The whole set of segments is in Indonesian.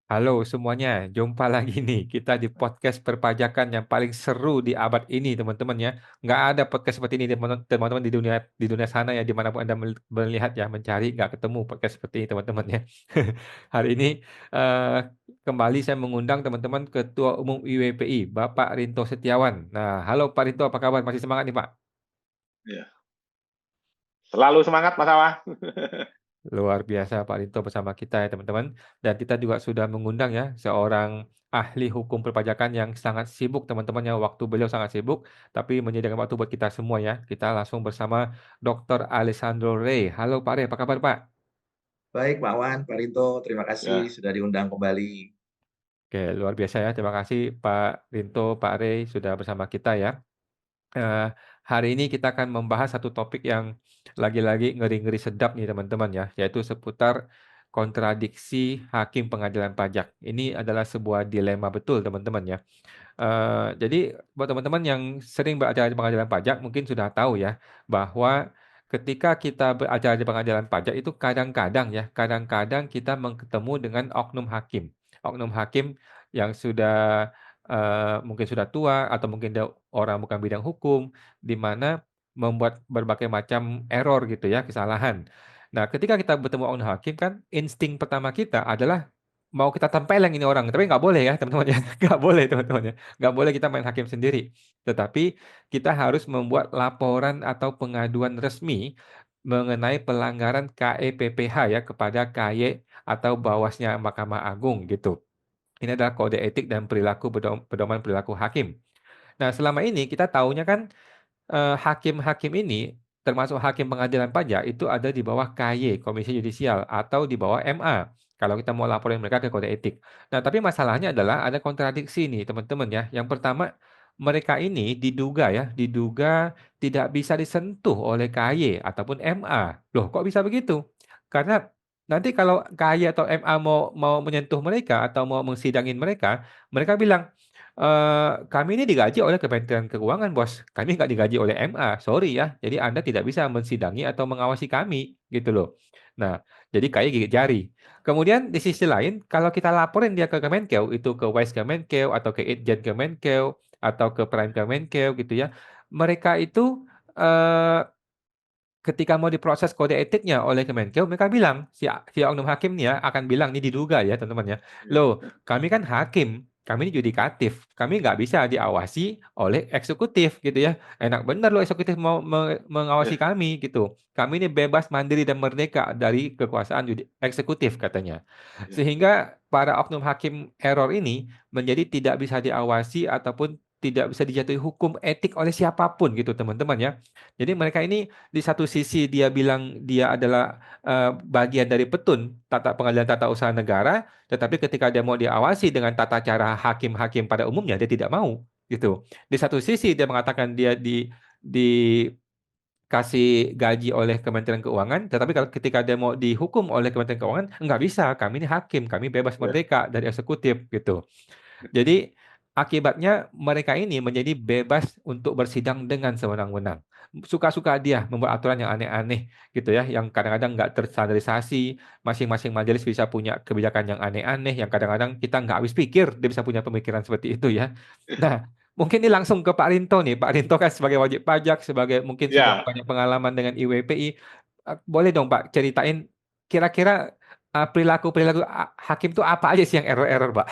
Halo semuanya, jumpa lagi nih kita di podcast perpajakan yang paling seru di abad ini teman-teman ya. Nggak ada podcast seperti ini teman-teman di dunia sana ya dimanapun Anda melihat ya mencari nggak ketemu podcast seperti ini teman-teman ya. Hari ini eh, kembali saya mengundang teman-teman Ketua Umum IWPI Bapak Rinto Setiawan. Nah, halo Pak Rinto, apa kabar? Masih semangat nih Pak? Ya. Selalu semangat Mas Awa. Luar biasa Pak Rinto bersama kita ya teman-teman. Dan kita juga sudah mengundang ya seorang ahli hukum perpajakan yang sangat sibuk teman-teman ya. Waktu beliau sangat sibuk, tapi menyediakan waktu buat kita semua ya. Kita langsung bersama Dr. Alessandro Rey. Halo Pak Rey, apa kabar Pak? Baik, Pak Wan, Pak Rinto, terima kasih Ya, sudah diundang kembali. Oke, luar biasa ya. Terima kasih Pak Rinto, Pak Rey sudah bersama kita ya. Eh, Hari ini kita akan membahas satu topik yang lagi-lagi ngeri-ngeri sedap nih teman-teman ya, yaitu seputar kontradiksi hakim pengadilan pajak. Ini adalah sebuah dilema betul teman-teman ya. Jadi buat teman-teman yang sering beracara di pengadilan pajak mungkin sudah tahu ya bahwa ketika kita beracara di pengadilan pajak itu kadang-kadang kita bertemu dengan oknum hakim. Oknum hakim yang sudah mungkin sudah tua atau mungkin dia orang bukan bidang hukum di mana membuat berbagai macam error gitu ya, kesalahan. Nah, ketika kita bertemu oknum hakim kan insting pertama kita adalah mau kita tempeleng ini orang, tapi nggak boleh ya teman-teman ya, nggak boleh teman-teman ya, nggak boleh kita main hakim sendiri. Tetapi kita harus membuat laporan atau pengaduan resmi mengenai pelanggaran KEPPH ya kepada KY atau bawasnya Mahkamah Agung gitu. Ini adalah kode etik dan perilaku pedoman perilaku hakim. Nah, selama ini kita taunya kan hakim-hakim ini termasuk hakim pengadilan pajak itu ada di bawah KY, Komisi Yudisial, atau di bawah MA. Kalau kita mau laporin mereka ke kode etik. Nah, tapi masalahnya adalah ada kontradiksi nih, teman-teman ya. Yang pertama, mereka ini diduga tidak bisa disentuh oleh KY ataupun MA. Loh, kok bisa begitu? Karena nanti kalau KY atau MA mau menyentuh mereka atau mau mensidangin mereka, mereka bilang, kami ini digaji oleh Kementerian Keuangan, bos. Kami nggak digaji oleh MA. Sorry ya. Jadi Anda tidak bisa mensidangi atau mengawasi kami, gitu loh. Nah, jadi kayak gigit jari. Kemudian di sisi lain, kalau kita laporin dia ke Kemenkeu, itu ke Wise Kemenkeu atau ke Itjen Kemenkeu atau ke Prime Kemenkeu gitu ya. Mereka itu eh, ketika mau diproses kode etiknya oleh Kemenkeu, mereka bilang, si oknum hakim nih ya, akan bilang, ini diduga ya teman-teman ya, loh, kami kan hakim, kami ini yudikatif, kami nggak bisa diawasi oleh eksekutif gitu ya. Enak bener loh eksekutif mau mengawasi ya, kami gitu. Kami ini bebas, mandiri, dan merdeka dari kekuasaan eksekutif katanya. ya, Sehingga para oknum hakim error ini menjadi tidak bisa diawasi ataupun tidak bisa dijatuhi hukum etik oleh siapapun gitu teman-teman ya. Jadi mereka ini di satu sisi dia bilang dia adalah bagian dari petun pengadilan tata usaha negara, tetapi ketika dia mau diawasi dengan tata cara hakim-hakim pada umumnya dia tidak mau gitu. Di satu sisi dia mengatakan dia dikasih gaji oleh Kementerian Keuangan, tetapi kalau ketika dia mau dihukum oleh Kementerian Keuangan, nggak bisa. Kami ini hakim, kami bebas ya, merdeka dari eksekutif gitu. Jadi akibatnya mereka ini menjadi bebas untuk bersidang dengan sewenang-wenang. Suka-suka dia membuat aturan yang aneh-aneh gitu ya, yang kadang-kadang nggak terstandarisasi. Masing-masing majelis bisa punya kebijakan yang aneh-aneh, yang kadang-kadang kita nggak habis pikir dia bisa punya pemikiran seperti itu ya. Nah, mungkin ini langsung ke Pak Rinto nih. Pak Rinto kan sebagai wajib pajak, sebagai mungkin sudah ya. banyak pengalaman dengan IWPI. Boleh dong Pak ceritain kira-kira perilaku-perilaku hakim itu apa aja sih yang error-error, Pak?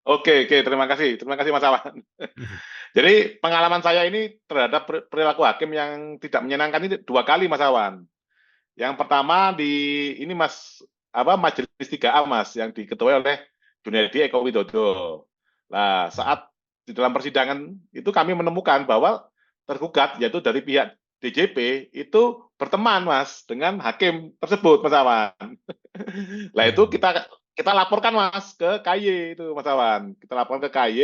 Oke, oke, terima kasih Mas Awan. Jadi pengalaman saya ini terhadap perilaku hakim yang tidak menyenangkan ini dua kali Mas Awan. Yang pertama di ini Mas Majelis 3A Mas yang diketuai oleh Junedi Eko Widodo. Nah, saat di dalam persidangan itu kami menemukan bahwa tergugat yaitu dari pihak DJP itu berteman Mas dengan hakim tersebut Mas Awan. Nah, itu Hmm. kita laporkan Mas ke KY itu Mas Awan. Kita laporkan ke KY.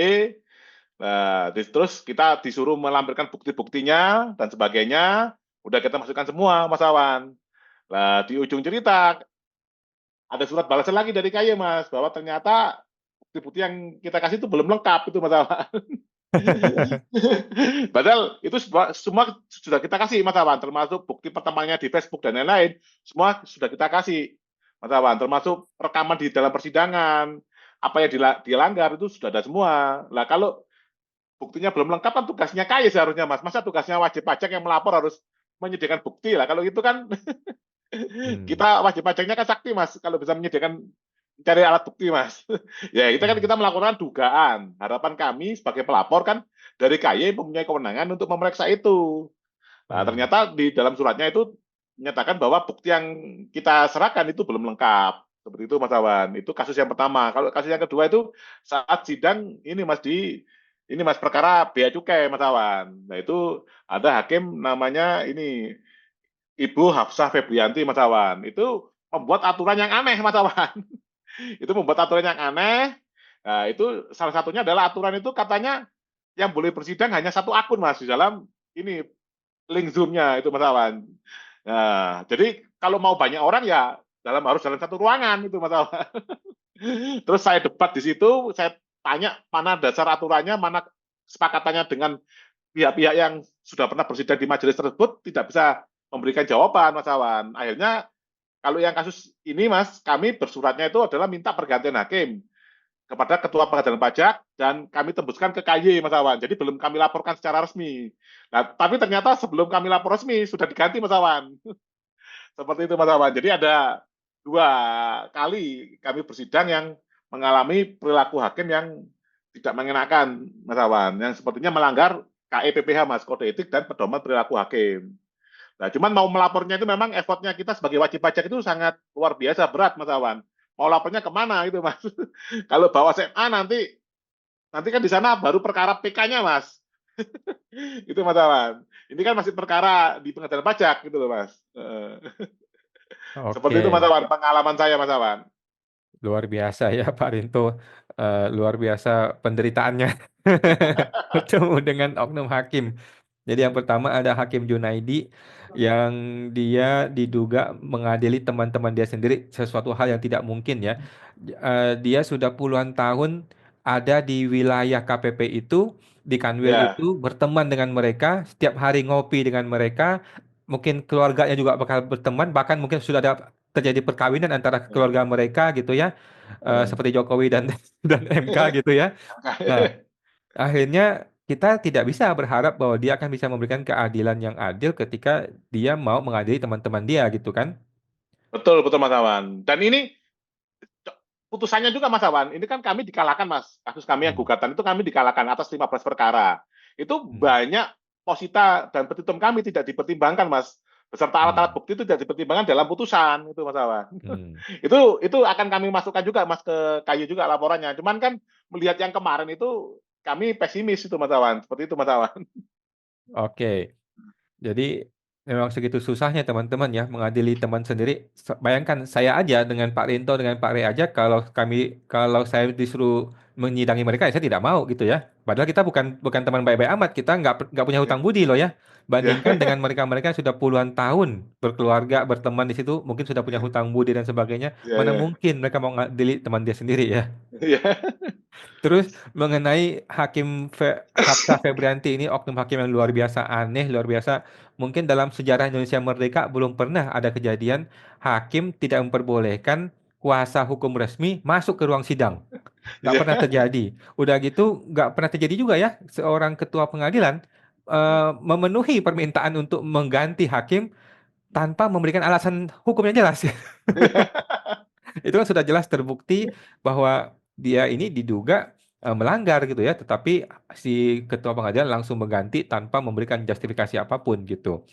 Nah, terus kita disuruh melampirkan bukti-buktinya dan sebagainya. Udah kita masukkan semua Mas Awan. Nah, di ujung cerita ada surat balasan lagi dari KY Mas bahwa ternyata bukti-bukti yang kita kasih itu belum lengkap itu Mas Awan. Padahal itu semua sudah kita kasih Mas Awan, termasuk bukti pertemuannya di Facebook dan lain-lain, semua sudah kita kasih. Mas Awan, termasuk rekaman di dalam persidangan, apa yang dilanggar itu sudah ada semua. Lah kalau buktinya belum lengkap kan tugasnya KAY seharusnya Mas. Masa tugasnya wajib pajak yang melapor harus menyediakan bukti lah. Kalau gitu kan Hmm. kita wajib pajaknya kan sakti Mas, kalau bisa menyediakan cari alat bukti Mas. Ya kita kan Hmm. kita melakukan dugaan. Harapan kami sebagai pelapor kan dari KAY mempunyai kewenangan untuk memeriksa itu. Nah, Hmm. ternyata di dalam suratnya itu menyatakan bahwa bukti yang kita serahkan itu belum lengkap. Seperti itu Mas Awan. Itu kasus yang pertama. Kalau kasus yang kedua itu saat sidang ini Mas ini Mas perkara bea cukai Mas Awan. Nah, itu ada hakim namanya ini Ibu Hafsah Febrianti Mas Awan. Itu membuat aturan yang aneh Mas Awan. Itu membuat aturan yang aneh. Nah, itu salah satunya adalah aturan itu katanya yang boleh bersidang hanya satu akun Mas di dalam ini link Zoom-nya itu Mas Awan. Nah, jadi kalau mau banyak orang ya harus dalam satu ruangan itu Mas Awan. Terus saya debat di situ, saya tanya mana dasar aturannya, mana kesepakatannya dengan pihak-pihak yang sudah pernah bersidang di majelis tersebut tidak bisa memberikan jawaban Mas Awan. Akhirnya kalau yang kasus ini Mas, kami bersuratnya itu adalah minta pergantian hakim kepada Ketua Pengadilan Pajak dan kami tembuskan ke KY Mas Awan. Jadi belum kami laporkan secara resmi. Nah, tapi ternyata sebelum kami lapor resmi sudah diganti Mas Awan. Seperti itu Mas Awan. Jadi ada 2 kali kami bersidang yang mengalami perilaku hakim yang tidak mengenakan Mas Awan, yang sepertinya melanggar KEPPH Mas, Kode Etik dan Pedoman Perilaku Hakim. Nah, cuman mau melapornya itu memang effortnya kita sebagai wajib pajak itu sangat luar biasa berat Mas Awan. Mau lapornya kemana itu Mas? Kalau bawa SMA nanti kan di sana baru perkara PK-nya Mas. Itu Mas Awan. Ini kan masih perkara di pengadilan pajak gitu loh Mas. Seperti itu Mas Oke, Awan, pengalaman saya Mas Awan. luar biasa ya Pak Rinto. Luar biasa penderitaannya bertemu dengan oknum hakim. Jadi yang pertama ada Hakim Junaidi yang dia diduga mengadili teman-teman dia sendiri sesuatu hal yang tidak mungkin ya. Dia sudah puluhan tahun ada di wilayah KPP itu, di Kanwil Ya, itu, berteman dengan mereka, setiap hari ngopi dengan mereka, mungkin keluarganya juga bakal berteman, bahkan mungkin sudah ada terjadi perkawinan antara keluarga mereka gitu ya, seperti Jokowi dan dan MK gitu ya. Nah, akhirnya kita tidak bisa berharap bahwa dia akan bisa memberikan keadilan yang adil ketika dia mau mengadili teman-teman dia gitu kan. betul betul Mas Awan. Dan ini putusannya juga Mas Awan, ini kan kami dikalahkan Mas. Kasus kami yang Hmm. gugatan itu kami dikalahkan atas 15 perkara. Itu Hmm. banyak posita dan petitum kami tidak dipertimbangkan Mas. Beserta alat-alat Hmm. bukti itu tidak dipertimbangkan dalam putusan itu Mas Awan. Hmm. Itu akan kami masukkan juga Mas ke kayu juga laporannya. Cuman kan melihat yang kemarin itu kami pesimis itu Mas Awan. Seperti itu Mas Awan. Oke. Jadi memang segitu susahnya teman-teman ya mengadili teman sendiri. Bayangkan saya aja dengan Pak Rinto dengan Pak Rey aja kalau saya disuruh menyidangi mereka ya saya tidak mau gitu ya. Padahal kita bukan bukan teman baik-baik amat, kita nggak punya hutang budi loh ya. Ya, Bandingkan dengan mereka-mereka yang sudah puluhan tahun berkeluarga berteman di situ mungkin sudah punya hutang budi dan sebagainya. ya, Mana ya, mungkin mereka mau ngadili teman dia sendiri ya. ya. Terus mengenai Hafsah Febrianti ini oknum hakim yang luar biasa aneh, luar biasa. Mungkin dalam sejarah Indonesia Merdeka belum pernah ada kejadian hakim tidak memperbolehkan kuasa hukum resmi masuk ke ruang sidang. Nggak pernah Ya. terjadi. Udah gitu nggak pernah terjadi juga ya seorang ketua pengadilan memenuhi permintaan untuk mengganti hakim tanpa memberikan alasan hukum yang jelas. Itu kan sudah jelas terbukti bahwa dia ini diduga melanggar gitu ya, tetapi si ketua pengadilan langsung mengganti tanpa memberikan justifikasi apapun gitu.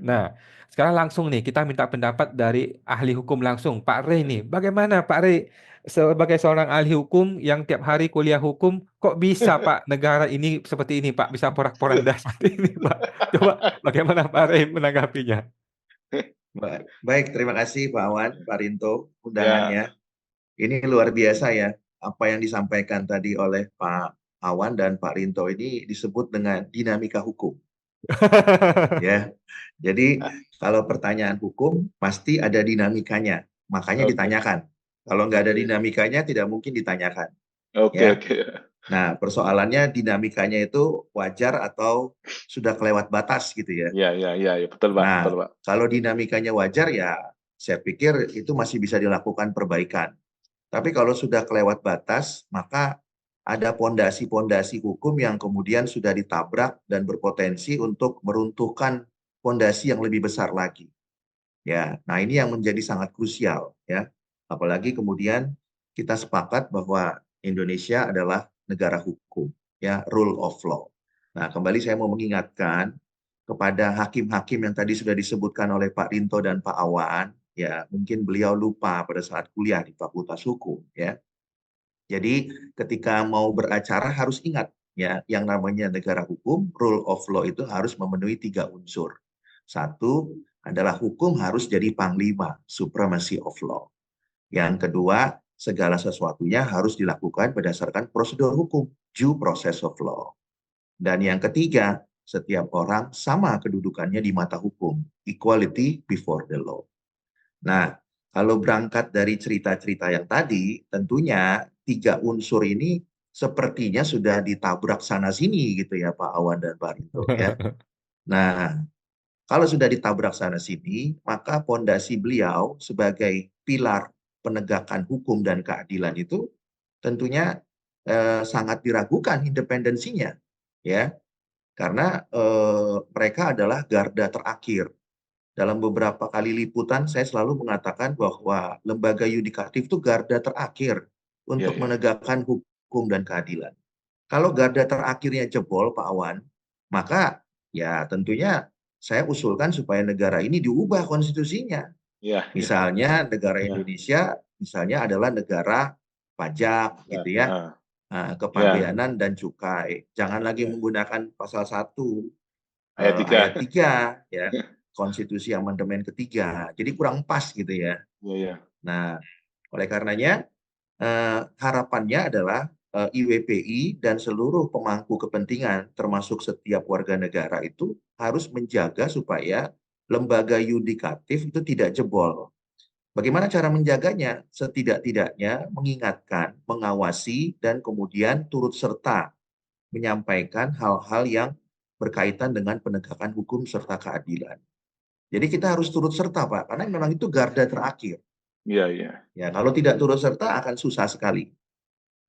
Nah, sekarang langsung nih kita minta pendapat dari ahli hukum langsung, Pak Rey nih. Bagaimana Pak Rey sebagai seorang ahli hukum yang tiap hari kuliah hukum, kok bisa Pak negara ini seperti ini Pak, bisa porak-poranda seperti ini Pak? Coba bagaimana Pak Rey menanggapinya? Baik, terima kasih Pak Awan, Pak Rinto, Ya. undangannya. Ini luar biasa ya, apa yang disampaikan tadi oleh Pak Awan dan Pak Rinto ini disebut dengan dinamika hukum. Ya, jadi kalau pertanyaan hukum pasti ada dinamikanya, makanya Oke. ditanyakan. Kalau nggak ada Oke. dinamikanya tidak mungkin ditanyakan. Oke, Ya, oke. nah persoalannya dinamikanya itu wajar atau sudah kelewat batas gitu ya. Ya, ya, ya, ya, betul Pak, betul Nah, Pak. kalau dinamikanya wajar ya saya pikir itu masih bisa dilakukan perbaikan. Tapi kalau sudah kelewat batas, maka ada pondasi-pondasi hukum yang kemudian sudah ditabrak dan berpotensi untuk meruntuhkan pondasi yang lebih besar lagi. Ya, nah ini yang menjadi sangat krusial ya. Apalagi kemudian kita sepakat bahwa Indonesia adalah negara hukum, ya, rule of law. Nah, kembali saya mau mengingatkan kepada hakim-hakim yang tadi sudah disebutkan oleh Pak Rinto dan Pak Awan, ya, mungkin beliau lupa pada saat kuliah di Fakultas Hukum, ya. Jadi ketika mau beracara harus ingat ya, yang namanya negara hukum, rule of law itu harus memenuhi 3 unsur. Satu adalah hukum harus jadi panglima, supremacy of law. Yang kedua, segala sesuatunya harus dilakukan berdasarkan prosedur hukum, due process of law. Dan yang ketiga, setiap orang sama kedudukannya di mata hukum, equality before the law. Nah, kalau berangkat dari cerita-cerita yang tadi, tentunya 3 unsur ini sepertinya sudah ditabrak sana-sini gitu ya Pak Awan dan Pak Rinto ya. Nah, kalau sudah ditabrak sana-sini, maka pondasi beliau sebagai pilar penegakan hukum dan keadilan itu tentunya sangat diragukan independensinya ya, karena mereka adalah garda terakhir. Dalam beberapa kali liputan, saya selalu mengatakan bahwa lembaga yudikatif itu garda terakhir Iya, untuk iya. menegakkan hukum dan keadilan. Kalau garda terakhirnya jebol, Pak Awan, maka ya tentunya saya usulkan supaya negara ini diubah konstitusinya. Iya, iya. Misalnya negara Iya, Indonesia, misalnya adalah negara pajak, iya, gitu ya, heeh. Iya, kepabeanan dan cukai. Jangan lagi iya. menggunakan pasal 1 Ayat 3. ayat 3 ya, konstitusi amandemen ketiga. Jadi kurang pas gitu ya. Iya, iya. Nah, oleh karenanya harapannya adalah IWPI dan seluruh pemangku kepentingan termasuk setiap warga negara itu harus menjaga supaya lembaga yudikatif itu tidak jebol. Bagaimana cara menjaganya? Setidak-tidaknya mengingatkan, mengawasi, dan kemudian turut serta menyampaikan hal-hal yang berkaitan dengan penegakan hukum serta keadilan. Jadi kita harus turut serta, Pak, karena memang itu garda terakhir. Iya, iya. Ya, kalau tidak turut serta akan susah sekali.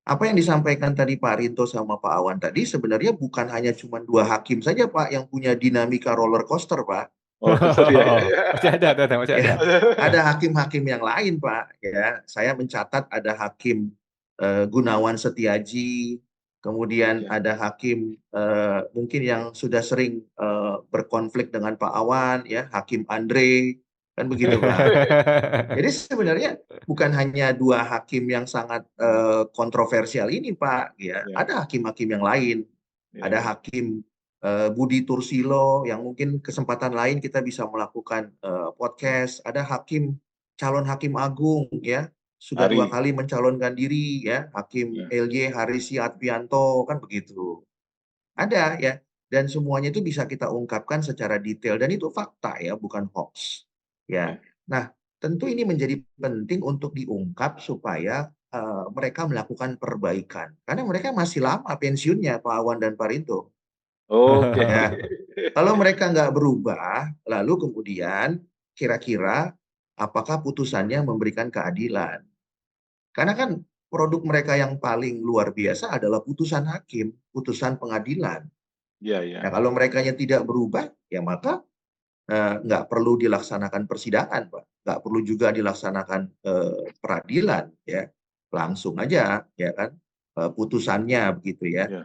Apa yang disampaikan tadi Pak Rinto sama Pak Awan tadi sebenarnya bukan hanya cuma 2 hakim saja, Pak, yang punya dinamika roller coaster, Pak. Oh, iya, iya, Oh, iya. masih ada, masih ada. Ya, ada hakim-hakim yang lain, Pak. Ya, saya mencatat ada hakim Gunawan Setiaji, kemudian Iya. ada hakim mungkin yang sudah sering berkonflik dengan Pak Awan, ya, Hakim Andre, kan begitu, Pak. Jadi sebenarnya bukan hanya 2 hakim yang sangat kontroversial ini, Pak. Ya, Iya, ada hakim-hakim yang lain. iya, Ada iya. hakim Budi Tursilo yang mungkin kesempatan lain kita bisa melakukan podcast. Ada calon hakim agung ya, sudah 2 Hari. kali mencalonkan diri ya, Hakim Iya. LY Harisi Advianto kan begitu. Ada ya, dan semuanya itu bisa kita ungkapkan secara detail dan itu fakta ya, bukan hoax. Ya. Iya. Nah, tentu ini menjadi penting untuk diungkap supaya mereka melakukan perbaikan. Karena mereka masih lama pensiunnya Pak Awan dan Pak Rinto. Oke. Ya, kalau mereka nggak berubah, lalu kemudian kira-kira apakah putusannya memberikan keadilan? Karena kan produk mereka yang paling luar biasa adalah putusan hakim, putusan pengadilan. Iya, iya. Nah, kalau mereka tidak berubah, ya maka nggak perlu dilaksanakan persidangan, Pak. Nggak perlu juga dilaksanakan peradilan, ya. Langsung aja, ya kan, putusannya begitu ya. Iya.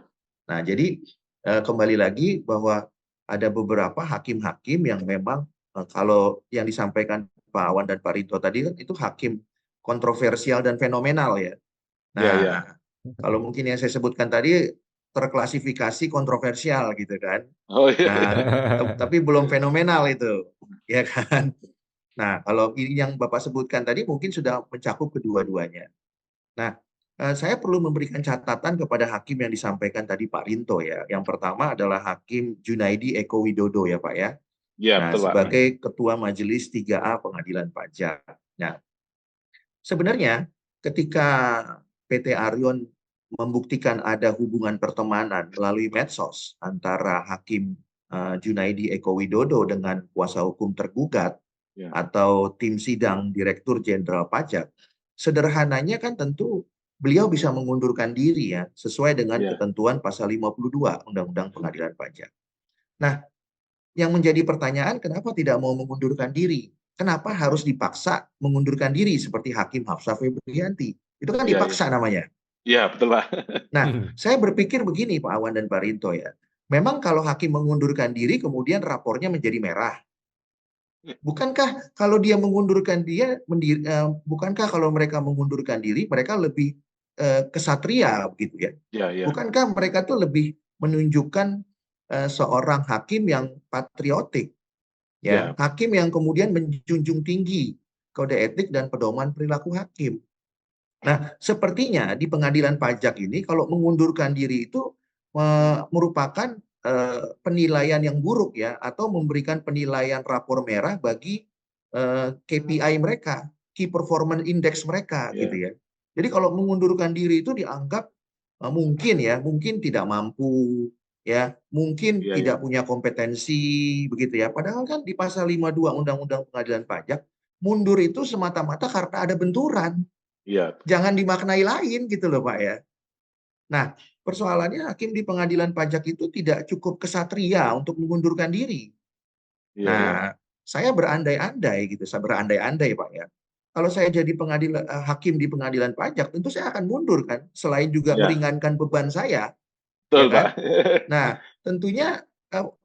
Nah, jadi kembali lagi bahwa ada beberapa hakim-hakim yang memang kalau yang disampaikan Pak Awan dan Pak Rinto tadi kan itu hakim kontroversial dan fenomenal ya. Iya, iya. Nah, kalau mungkin yang saya sebutkan tadi terklasifikasi kontroversial gitu kan. Oh, iya, iya. Nah, tapi belum fenomenal itu, ya kan. Nah, kalau ini yang Bapak sebutkan tadi mungkin sudah mencakup kedua-duanya. Nah, saya perlu memberikan catatan kepada hakim yang disampaikan tadi Pak Rinto ya. Yang pertama adalah Hakim Junaidi Eko Widodo ya Pak ya. Iya, Nah, betul, Pak. sebagai Ketua Majelis 3A Pengadilan Pajak. Nah, sebenarnya ketika PT Aryon membuktikan ada hubungan pertemanan melalui medsos antara Hakim Junaidi Eko Widodo dengan kuasa hukum tergugat, Ya. atau tim sidang Direktur Jenderal Pajak, sederhananya kan tentu beliau bisa mengundurkan diri ya, sesuai dengan Ya. ketentuan pasal 52 Undang-Undang Pengadilan Pajak. Nah, yang menjadi pertanyaan, kenapa tidak mau mengundurkan diri? Kenapa harus dipaksa mengundurkan diri seperti Hakim Hafsah Febrianti? Itu kan Iya, iya. dipaksa namanya. Iya, betul, Pak. Nah, saya berpikir begini Pak Awan dan Pak Rinto ya. Memang kalau hakim mengundurkan diri kemudian rapornya menjadi merah. Bukankah kalau dia mengundurkan bukankah kalau mereka mengundurkan diri mereka lebih kesatria begitu ya? Iya, iya. Bukankah mereka tuh lebih menunjukkan seorang hakim yang patriotik ya, Iya, hakim yang kemudian menjunjung tinggi kode etik dan pedoman perilaku hakim. Nah, sepertinya di pengadilan pajak ini kalau mengundurkan diri itu merupakan penilaian yang buruk ya, atau memberikan penilaian rapor merah bagi KPI mereka, Key Performance Index mereka iya. gitu ya. Jadi kalau mengundurkan diri itu dianggap mungkin tidak mampu ya, mungkin Iya, iya. tidak punya kompetensi begitu ya. Padahal kan di pasal 52 Undang-Undang Pengadilan Pajak mundur itu semata-mata karena ada benturan. Iya. Jangan dimaknai lain gitu loh Pak ya. Nah, persoalannya hakim di pengadilan pajak itu tidak cukup kesatria untuk mengundurkan diri. Iya, iya. Nah, saya berandai-andai gitu, saya berandai-andai Pak ya. Kalau saya jadi hakim di pengadilan pajak, tentu saya akan mundur kan, selain juga Iya, meringankan beban saya, ya betul, Pak. kan? Nah, tentunya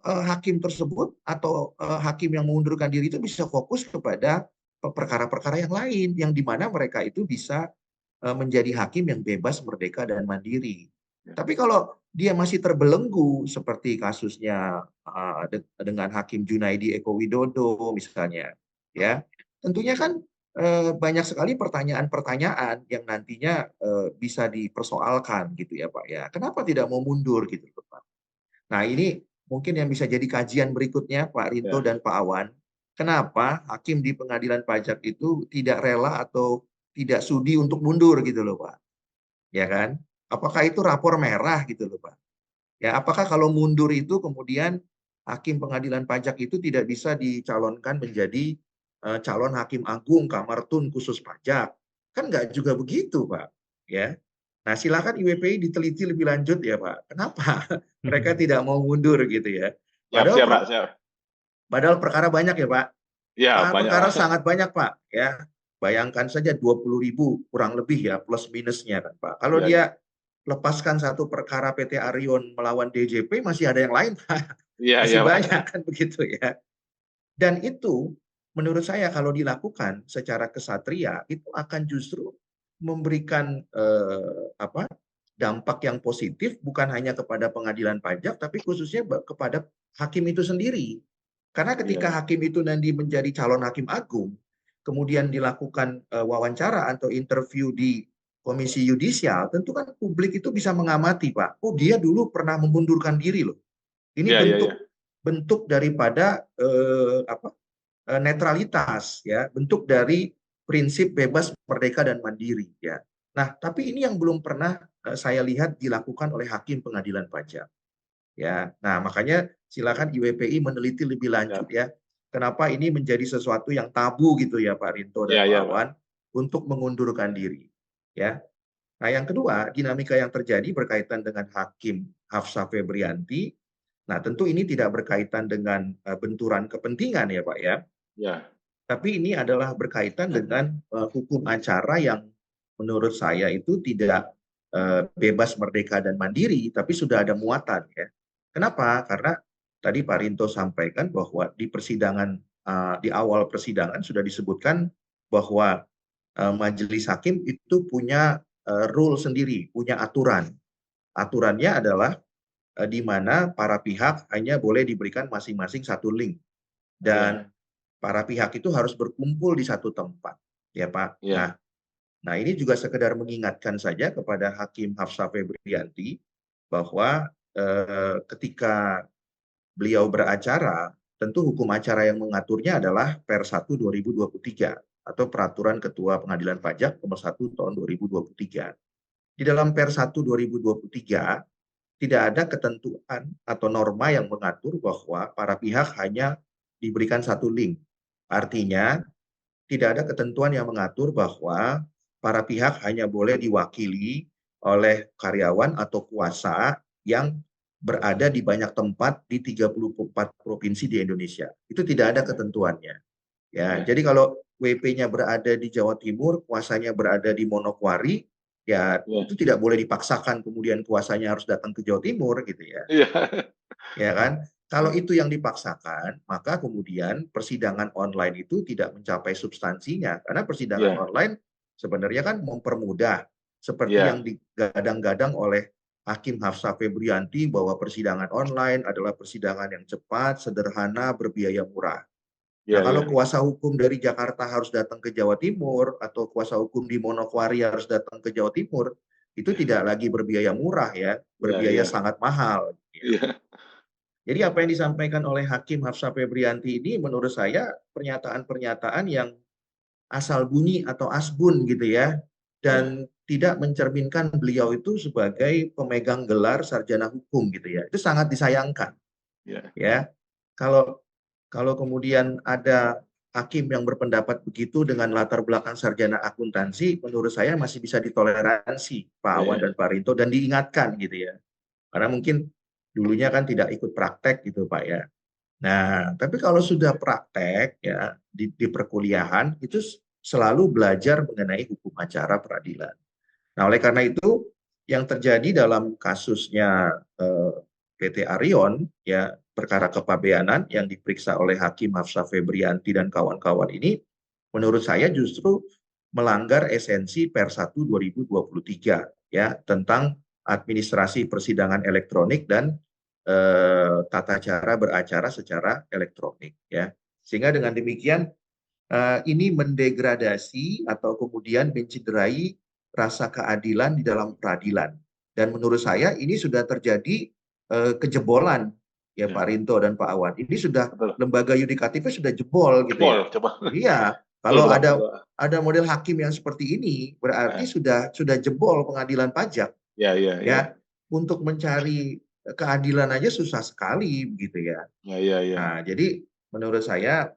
hakim tersebut atau hakim yang mengundurkan diri itu bisa fokus kepada perkara-perkara yang lain, yang dimana mereka itu bisa menjadi hakim yang bebas, merdeka, dan mandiri. Ya. Tapi kalau dia masih terbelenggu seperti kasusnya dengan Hakim Junaidi Eko Widodo misalnya, ya tentunya kan banyak sekali pertanyaan-pertanyaan yang nantinya bisa dipersoalkan gitu ya Pak ya. Kenapa tidak mau mundur gitu Pak? Nah ini mungkin yang bisa jadi kajian berikutnya Pak Rinto Ya. dan Pak Awan. Kenapa hakim di pengadilan pajak itu tidak rela atau tidak sudi untuk mundur gitu loh Pak? Ya kan? Apakah itu rapor merah gitu loh Pak? Ya, apakah kalau mundur itu kemudian hakim pengadilan pajak itu tidak bisa dicalonkan menjadi calon hakim agung Kamar Tun khusus pajak? Kan nggak juga begitu Pak. Ya. Nah, silakan IWPI diteliti lebih lanjut ya Pak. Kenapa mereka tidak mau mundur gitu ya? Siap, Padahal siap, Pak. Siap. padahal perkara banyak ya Pak. Iya, banyak, Perkara Pak. sangat banyak Pak. Ya, bayangkan saja 20.000 kurang lebih ya plus minusnya kan Pak. Kalau Iya, iya. dia lepaskan satu perkara PT Arion melawan DJP masih ada yang lain Pak. Iya, iya, Masih Pak. banyak kan begitu ya. Dan itu menurut saya kalau dilakukan secara kesatria itu akan justru memberikan dampak yang positif bukan hanya kepada pengadilan pajak tapi khususnya kepada hakim itu sendiri. Karena Iya, ketika iya. hakim itu nanti menjadi calon hakim agung, kemudian dilakukan wawancara atau interview di komisi yudisial, tentu kan publik itu bisa mengamati, Pak. Oh, dia dulu pernah mengundurkan diri loh. Ini Iya, iya, iya. bentuk daripada netralitas, ya, bentuk dari prinsip bebas, merdeka dan mandiri, ya. Nah, tapi ini yang belum pernah saya lihat dilakukan oleh hakim pengadilan pajak. Ya, nah makanya silakan IWPI meneliti lebih lanjut Siap. ya. Kenapa ini menjadi sesuatu yang tabu gitu ya Pak Rinto dan Iya, Pak iya, Pak. Awan untuk mengundurkan diri. Ya. Nah, yang kedua, dinamika yang terjadi berkaitan dengan Hakim Hafsah Febrianti. Nah, tentu ini tidak berkaitan dengan benturan kepentingan ya Pak ya. Ya. Tapi ini adalah berkaitan dengan hukum acara yang menurut saya itu tidak bebas, merdeka, dan mandiri, tapi sudah ada muatan. Ya. Kenapa? Karena tadi Pak Rinto sampaikan bahwa di persidangan, di awal persidangan sudah disebutkan bahwa majelis hakim itu punya rule sendiri, punya aturan. Aturannya adalah di mana para pihak hanya boleh diberikan masing-masing satu link. Dan Ya. para pihak itu harus berkumpul di satu tempat, ya Pak. Ya. Nah ini juga sekedar mengingatkan saja kepada Hakim Hafsah Febrianti bahwa ketika beliau beracara, tentu hukum acara yang mengaturnya adalah Per 1 2023 atau Peraturan Ketua Pengadilan Pajak Nomor 1 Tahun 2023. Di dalam Per 1 2023 tidak ada ketentuan atau norma yang mengatur bahwa para pihak hanya diberikan satu link. Artinya, tidak ada ketentuan yang mengatur bahwa para pihak hanya boleh diwakili oleh karyawan atau kuasa yang berada di banyak tempat di 34 provinsi di Indonesia. Itu tidak ada ketentuannya. Ya, jadi kalau WP-nya berada di Jawa Timur, kuasanya berada di Manokwari, ya itu tidak boleh dipaksakan kemudian kuasanya harus datang ke Jawa Timur gitu ya. Iya. Ya kan? Kalau itu yang dipaksakan, maka kemudian persidangan online itu tidak mencapai substansinya. Karena persidangan Iya. online sebenarnya kan mempermudah. Seperti yang Iya. digadang-gadang oleh Hakim Hafsah Febrianti bahwa persidangan online adalah persidangan yang cepat, sederhana, berbiaya murah. Nah, Iya. Iya. kalau kuasa hukum dari Jakarta harus datang ke Jawa Timur, atau kuasa hukum di Manokwari harus datang ke Jawa Timur, itu tidak lagi berbiaya murah ya, Iya. berbiaya Iya. sangat mahal. Iya. Jadi apa yang disampaikan oleh Hakim Hafsah Febrianti ini menurut saya pernyataan-pernyataan yang asal bunyi atau asbun gitu ya, Iya. dan tidak mencerminkan beliau itu sebagai pemegang gelar sarjana hukum gitu ya. Itu sangat disayangkan Iya. ya. Kalau kalau kemudian ada hakim yang berpendapat begitu dengan latar belakang sarjana akuntansi, menurut saya masih bisa ditoleransi Pak Awan dan Pak Rinto dan diingatkan gitu ya. Karena mungkin dulunya kan tidak ikut praktek gitu Pak ya. Nah, tapi kalau sudah praktek ya di perkuliahan itu selalu belajar mengenai hukum acara peradilan. Nah, oleh karena itu yang terjadi dalam kasusnya PT Arion ya, perkara kepabeanan yang diperiksa oleh Hakim Hafsah Febrianti dan kawan-kawan ini menurut saya justru melanggar esensi Per 1 2023 ya, tentang administrasi persidangan elektronik dan tata cara beracara secara elektronik ya. Sehingga dengan demikian ini mendegradasi atau kemudian mencederai rasa keadilan di dalam peradilan. Dan menurut saya ini sudah terjadi kejebolan ya Pak Rinto dan Pak Awan. Ini sudah Betul. lembaga yudikatifnya sudah jebol gitu ya. Coba. Iya, Betul, kalau Pak. ada model hakim yang seperti ini berarti sudah jebol pengadilan pajak Ya, ya, ya. ya. Untuk mencari keadilan aja susah sekali begitu ya. Ya, ya, ya. Nah, jadi menurut saya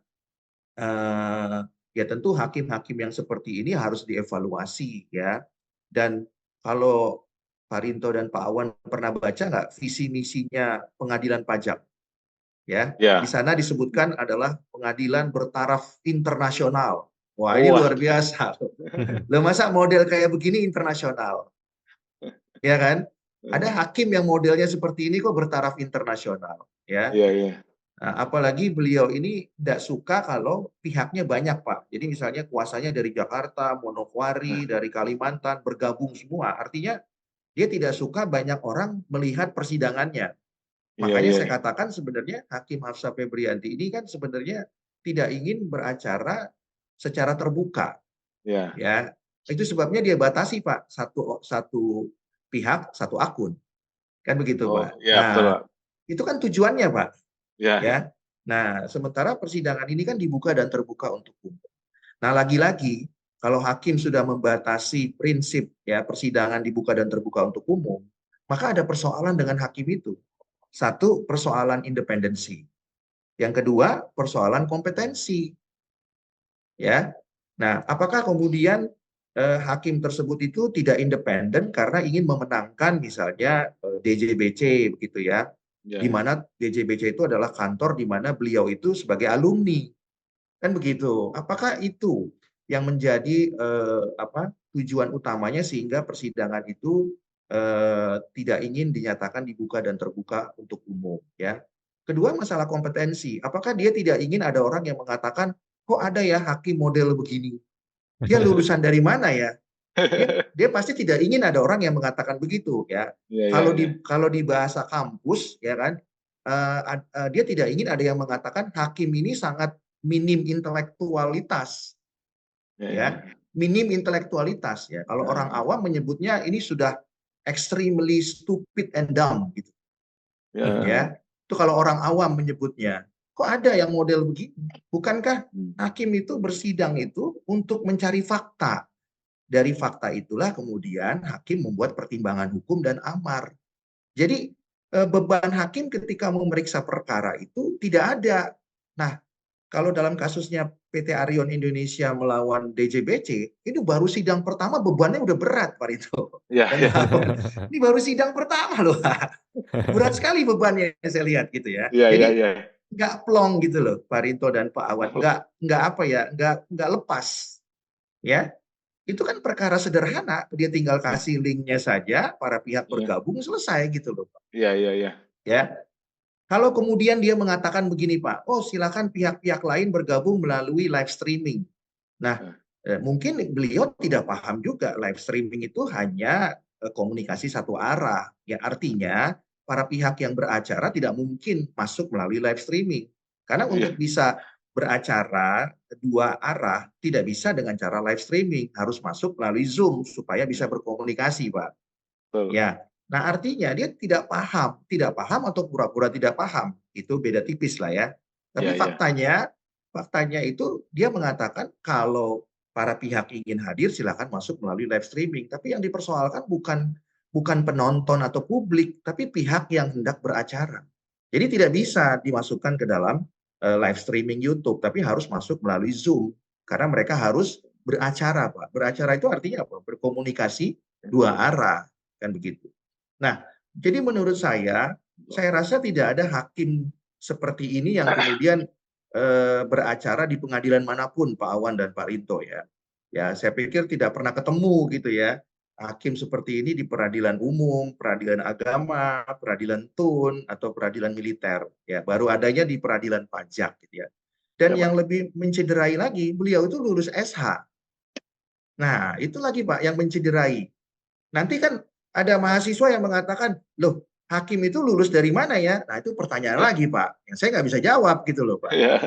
ya tentu hakim-hakim yang seperti ini harus dievaluasi ya. Dan kalau Pak Rinto dan Pak Awan pernah baca nggak visi misinya pengadilan pajak? Ya, di Ya. sana disebutkan adalah pengadilan bertaraf internasional. Wah, ini luar biasa. Loh, masa model kayak begini internasional? Ya kan? Ada hakim yang modelnya seperti ini kok bertaraf internasional, ya. Iya, iya. Nah, apalagi beliau ini tidak suka kalau pihaknya banyak, Pak. Jadi misalnya kuasanya dari Jakarta, Manokwari, dari Kalimantan, bergabung semua. Artinya dia tidak suka banyak orang melihat persidangannya. Iya, Makanya iya. saya katakan sebenarnya Hakim Hafsah Febrianti ini kan sebenarnya tidak ingin beracara secara terbuka. Ya. Ya, itu sebabnya dia batasi Pak, satu pihak satu akun, kan begitu Pak. Ya, betul, Nah, Pak. itu kan tujuannya Pak. Ya. Ya, nah sementara persidangan ini kan dibuka dan terbuka untuk umum. Nah, lagi-lagi kalau hakim sudah membatasi prinsip ya persidangan dibuka dan terbuka untuk umum, maka ada persoalan dengan hakim itu. Satu, persoalan independensi. Yang kedua, persoalan kompetensi. Ya. Nah, apakah kemudian hakim tersebut itu tidak independen karena ingin memenangkan misalnya DJBC begitu ya, di mana DJBC itu adalah kantor di mana beliau itu sebagai alumni, kan begitu. Apakah itu yang menjadi tujuan utamanya sehingga persidangan itu tidak ingin dinyatakan dibuka dan terbuka untuk umum ya. Kedua, masalah kompetensi. Apakah dia tidak ingin ada orang yang mengatakan kok ada ya hakim model begini? Dia lulusan dari mana ya? Dia pasti tidak ingin ada orang yang mengatakan begitu ya. Kalau di bahasa kampus ya kan, dia tidak ingin ada yang mengatakan hakim ini sangat minim intelektualitas, ya, minim intelektualitas ya. Kalau orang awam menyebutnya ini sudah extremely stupid and dumb gitu, ya. Itu kalau orang awam menyebutnya. Kok ada yang model begini? Bukankah hakim itu bersidang itu untuk mencari fakta? Dari fakta itulah kemudian hakim membuat pertimbangan hukum dan amar. Jadi beban hakim ketika memeriksa perkara itu tidak ada. Nah, kalau dalam kasusnya PT Arion Indonesia melawan DJBC, ini baru sidang pertama bebannya udah berat, Pak Rito Ya, dan ya. Pak Awan. Ini baru sidang pertama loh, Pak. Berat sekali bebannya saya lihat gitu ya. Ya, ya, Jadi ya. nggak plong gitu loh, Pak Rito dan Pak Awan. Nggak apa ya, nggak lepas ya. Itu kan perkara sederhana, dia tinggal Ya, kasih linknya saja, para pihak ya, bergabung selesai gitu loh, Pak. ya, ya, ya. Ya, kalau kemudian dia mengatakan begini, Pak, oh silakan pihak-pihak lain bergabung melalui live streaming. Nah, Ya, mungkin beliau tidak paham juga live streaming itu hanya komunikasi satu arah. Ya, artinya para pihak yang beracara tidak mungkin masuk melalui live streaming. Karena untuk ya, bisa beracara dua arah tidak bisa dengan cara live streaming, harus masuk melalui Zoom supaya bisa ya, berkomunikasi, Pak. betul. Ya. Nah, artinya dia tidak paham atau pura-pura tidak paham. Itu beda tipis lah ya. Tapi Ya, ya, faktanya itu dia mengatakan kalau para pihak ingin hadir silakan masuk melalui live streaming. Tapi yang dipersoalkan bukan penonton atau publik, tapi pihak yang hendak beracara. Jadi tidak bisa dimasukkan ke dalam live streaming YouTube, tapi harus masuk melalui Zoom karena mereka harus beracara, Pak. Beracara itu artinya apa? Berkomunikasi dua arah, kan begitu. Nah, jadi menurut saya rasa tidak ada hakim seperti ini yang kemudian beracara di pengadilan manapun, Pak Awan dan Pak Rinto ya. Ya, saya pikir tidak pernah ketemu gitu ya. Hakim seperti ini di peradilan umum, peradilan agama, peradilan tun, atau peradilan militer. Ya, baru adanya di peradilan pajak gitu ya. Dan ya, yang Pak. lebih mencederai lagi, beliau itu lulus SH. Nah, itu lagi Pak yang mencederai. Nanti kan ada mahasiswa yang mengatakan, loh, hakim itu lulus dari mana ya? Nah, itu pertanyaan lagi, Pak. Yang saya nggak bisa jawab gitu loh, Pak. Ya,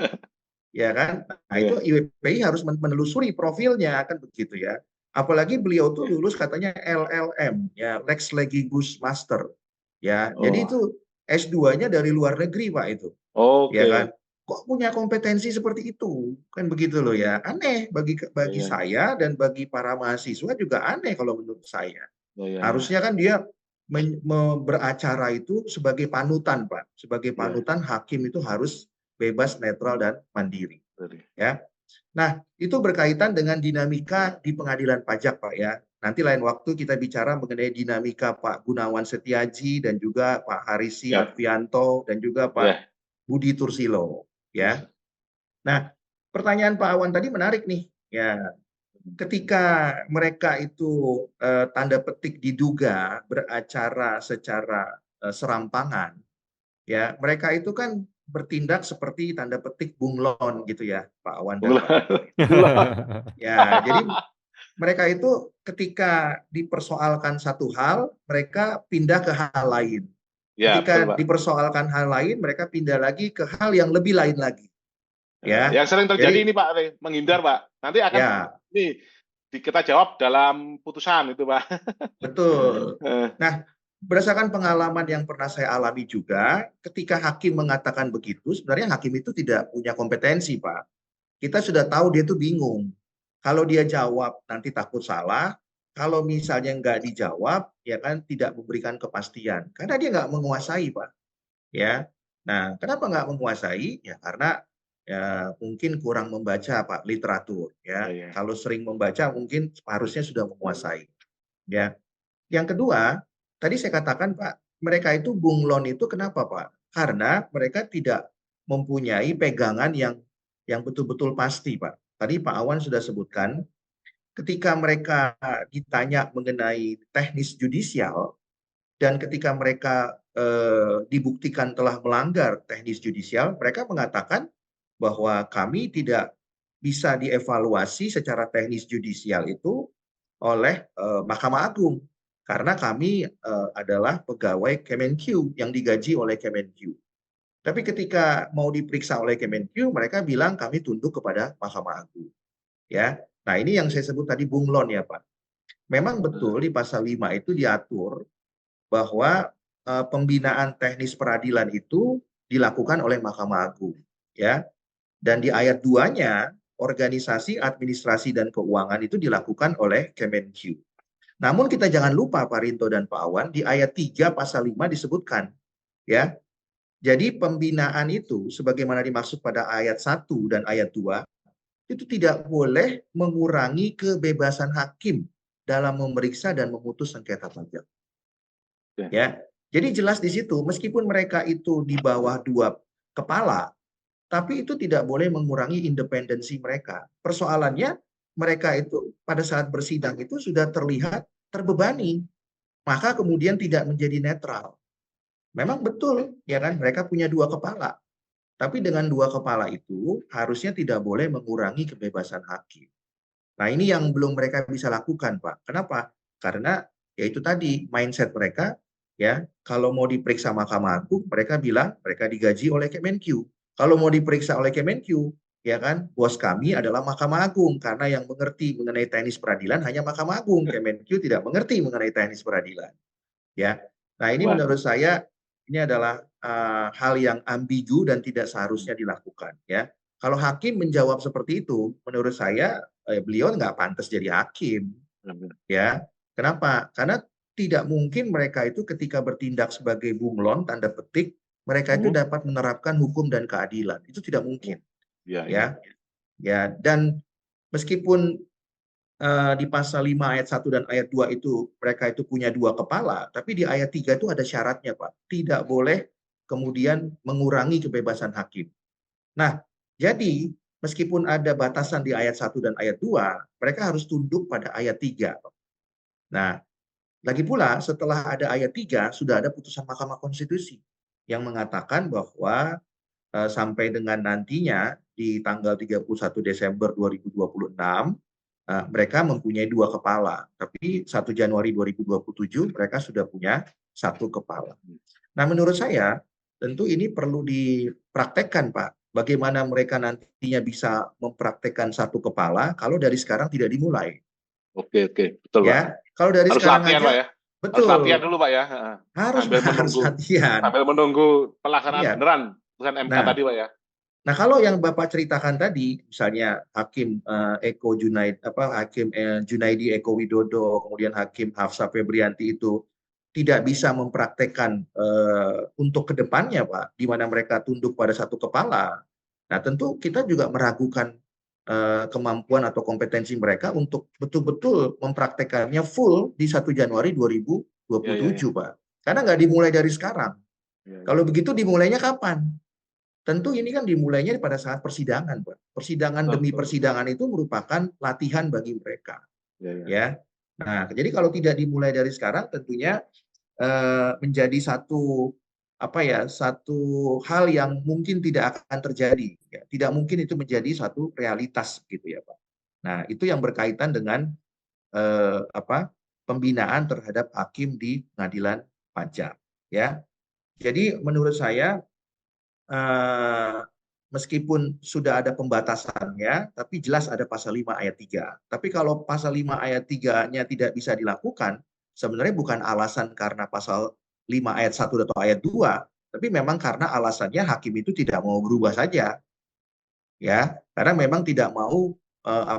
Ya kan? Nah, itu ya, IWPI harus menelusuri profilnya, kan begitu ya. Apalagi beliau tuh ya. lulus katanya LLM, ya, Lex Legibus Master. Ya, jadi Oh, itu S2-nya dari luar negeri, Pak, itu. Ya kan? oke. Kok punya kompetensi seperti itu? Kan begitu loh ya. Aneh bagi Ya, bagi ya, saya dan bagi para mahasiswa juga aneh kalau menurut saya. ya, ya, ya, Harusnya kan dia beracara itu sebagai panutan, Pak. Sebagai ya. panutan hakim itu harus bebas, netral, dan mandiri. Betul. Ya. Nah, itu berkaitan dengan dinamika di pengadilan pajak, Pak ya. Nanti lain waktu kita bicara mengenai dinamika Pak Gunawan Setiaji dan juga Pak Harisi Siap. Advianto dan juga Pak Ya, Budi Tursilo. terus. Ya. Nah, pertanyaan Pak Awan tadi menarik nih. Ya, ketika mereka itu tanda petik diduga beracara secara serampangan, ya mereka itu kan bertindak seperti tanda petik bunglon gitu ya, Pak Awan dan Pak Bulan. Rinto. Bulan. Ya, jadi mereka itu ketika dipersoalkan satu hal, mereka pindah ke hal lain. Ya, betul, Ketika Pak. dipersoalkan hal lain, mereka pindah lagi ke hal yang lebih lain lagi. Ya, Ya, yang sering terjadi jadi ini Pak, menghindar Pak. Nanti akan ya ini kita jawab dalam putusan itu Pak. betul. Nah, berdasarkan pengalaman yang pernah saya alami juga, ketika hakim mengatakan begitu, sebenarnya hakim itu tidak punya kompetensi, Pak. Kita sudah tahu dia itu bingung. Kalau dia jawab nanti takut salah, kalau misalnya nggak dijawab, ya kan tidak memberikan kepastian. Karena dia nggak menguasai, Pak. Ya. Nah, kenapa nggak menguasai? Ya karena ya mungkin kurang membaca, Pak, literatur. Ya, Ya, ya. kalau sering membaca mungkin harusnya sudah menguasai. Ya. Yang kedua, tadi saya katakan Pak, mereka itu bunglon itu kenapa Pak? Karena mereka tidak mempunyai pegangan yang betul-betul pasti Pak. Tadi Pak Awan sudah sebutkan, ketika mereka ditanya mengenai teknis judicial dan ketika mereka dibuktikan telah melanggar teknis judicial, mereka mengatakan bahwa kami tidak bisa dievaluasi secara teknis judicial itu oleh Mahkamah Agung karena kami adalah pegawai Kemenq yang digaji oleh Kemenq. Tapi ketika mau diperiksa oleh Kemenq, mereka bilang kami tunduk kepada Mahkamah Agung. Ya, nah ini yang saya sebut tadi bunglon ya Pak. Memang betul di pasal 5 itu diatur bahwa pembinaan teknis peradilan itu dilakukan oleh Mahkamah Agung. Ya, dan di ayat 2-nya organisasi administrasi dan keuangan itu dilakukan oleh Kemenq. Namun kita jangan lupa Pak Rinto dan Pak Awan, di ayat 3 pasal 5 disebutkan, ya. Jadi pembinaan itu sebagaimana dimaksud pada ayat 1 dan ayat 2 itu tidak boleh mengurangi kebebasan hakim dalam memeriksa dan memutus sengketa pajak. Ya, jadi jelas di situ, meskipun mereka itu di bawah 2 kepala, tapi itu tidak boleh mengurangi independensi mereka. Persoalannya, mereka itu pada saat bersidang itu sudah terlihat terbebani, maka kemudian tidak menjadi netral. Memang betul, ya kan, mereka punya 2 kepala. Tapi dengan 2 kepala itu harusnya tidak boleh mengurangi kebebasan hakim. Nah, ini yang belum mereka bisa lakukan, Pak. Kenapa? Karena ya itu tadi mindset mereka, ya, kalau mau diperiksa Mahkamah Agung, mereka bilang mereka digaji oleh Kemenq. Kalau mau diperiksa oleh Kemenq, ya kan, bos kami adalah Mahkamah Agung karena yang mengerti mengenai teknis peradilan hanya Mahkamah Agung. Kemenq tidak mengerti mengenai teknis peradilan, ya. Nah, ini Wah, menurut saya ini adalah hal yang ambigu dan tidak seharusnya dilakukan, ya. Kalau hakim menjawab seperti itu, menurut saya beliau nggak pantas jadi hakim, ya. Kenapa? Karena tidak mungkin mereka itu ketika bertindak sebagai bunglon tanda petik mereka itu dapat menerapkan hukum dan keadilan. Itu tidak mungkin, ya, ya. Ya, dan meskipun di pasal 5 ayat 1 dan ayat 2 itu mereka itu punya 2 kepala, tapi di ayat 3 itu ada syaratnya, Pak. Tidak boleh kemudian mengurangi kebebasan hakim. Nah, jadi meskipun ada batasan di ayat 1 dan ayat 2, mereka harus tunduk pada ayat 3. Nah, lagi pula setelah ada ayat 3 sudah ada putusan Mahkamah Konstitusi yang mengatakan bahwa sampai dengan nantinya di tanggal 31 Desember 2026 mereka mempunyai 2 kepala, tapi 1 Januari 2027 mereka sudah punya 1 kepala. Nah, menurut saya tentu ini perlu dipraktekkan, Pak. Bagaimana mereka nantinya bisa mempraktekkan 1 kepala kalau dari sekarang tidak dimulai. Oke, betul, Pak. Ya, kalau dari Harus sekarang latihan, Pak, aja, ya. Harus latihan betul, dulu, Pak, ya. harus Sambil harus menunggu, latihan. sambil menunggu pelaksanaan Iya. beneran putusan MK Nah, tadi, Pak, ya. Nah, kalau yang Bapak ceritakan tadi, misalnya Hakim Junaidi Eko Widodo, kemudian Hakim Hafsah Febrianti itu tidak bisa mempraktekkan untuk kedepannya, Pak, di mana mereka tunduk pada 1 kepala. Nah, tentu kita juga meragukan kemampuan atau kompetensi mereka untuk betul-betul mempraktekannya full di 1 Januari 2027, Pak. Karena nggak dimulai dari sekarang. Kalau begitu dimulainya kapan? Tentu ini kan dimulainya pada saat persidangan, Pak. Persidangan demi persidangan itu merupakan latihan bagi mereka, ya. Nah, jadi kalau tidak dimulai dari sekarang, tentunya menjadi satu hal yang mungkin tidak akan terjadi, ya. Tidak mungkin itu menjadi satu realitas, gitu ya, Pak. Nah, itu yang berkaitan dengan pembinaan terhadap hakim di pengadilan pajak, ya. Jadi menurut saya meskipun sudah ada pembatasannya, tapi jelas ada pasal 5 ayat 3. Tapi kalau pasal 5 ayat 3-nya tidak bisa dilakukan, sebenarnya bukan alasan karena pasal 5 ayat 1 atau ayat 2, tapi memang karena alasannya hakim itu tidak mau berubah saja. Ya, karena memang tidak mau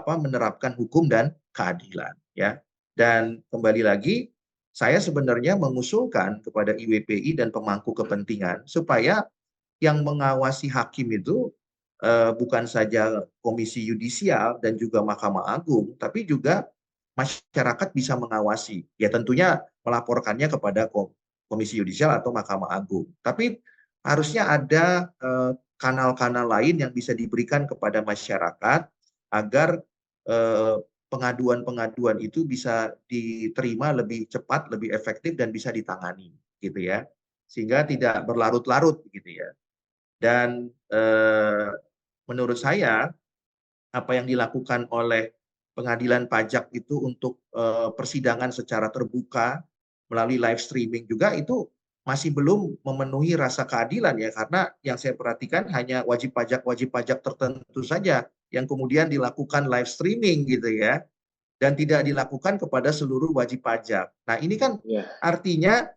menerapkan hukum dan keadilan, ya. Dan kembali lagi, saya sebenarnya mengusulkan kepada IWPI dan pemangku kepentingan supaya yang mengawasi hakim itu bukan saja Komisi Yudisial dan juga Mahkamah Agung, tapi juga masyarakat bisa mengawasi. Ya tentunya melaporkannya kepada Komisi Yudisial atau Mahkamah Agung. Tapi harusnya ada kanal-kanal lain yang bisa diberikan kepada masyarakat agar pengaduan-pengaduan itu bisa diterima lebih cepat, lebih efektif dan bisa ditangani, gitu ya. Sehingga tidak berlarut-larut, gitu ya. Dan menurut saya apa yang dilakukan oleh pengadilan pajak itu untuk persidangan secara terbuka melalui live streaming juga itu masih belum memenuhi rasa keadilan, ya, karena yang saya perhatikan hanya wajib pajak tertentu saja yang kemudian dilakukan live streaming, gitu ya, dan tidak dilakukan kepada seluruh wajib pajak. Nah, ini kan artinya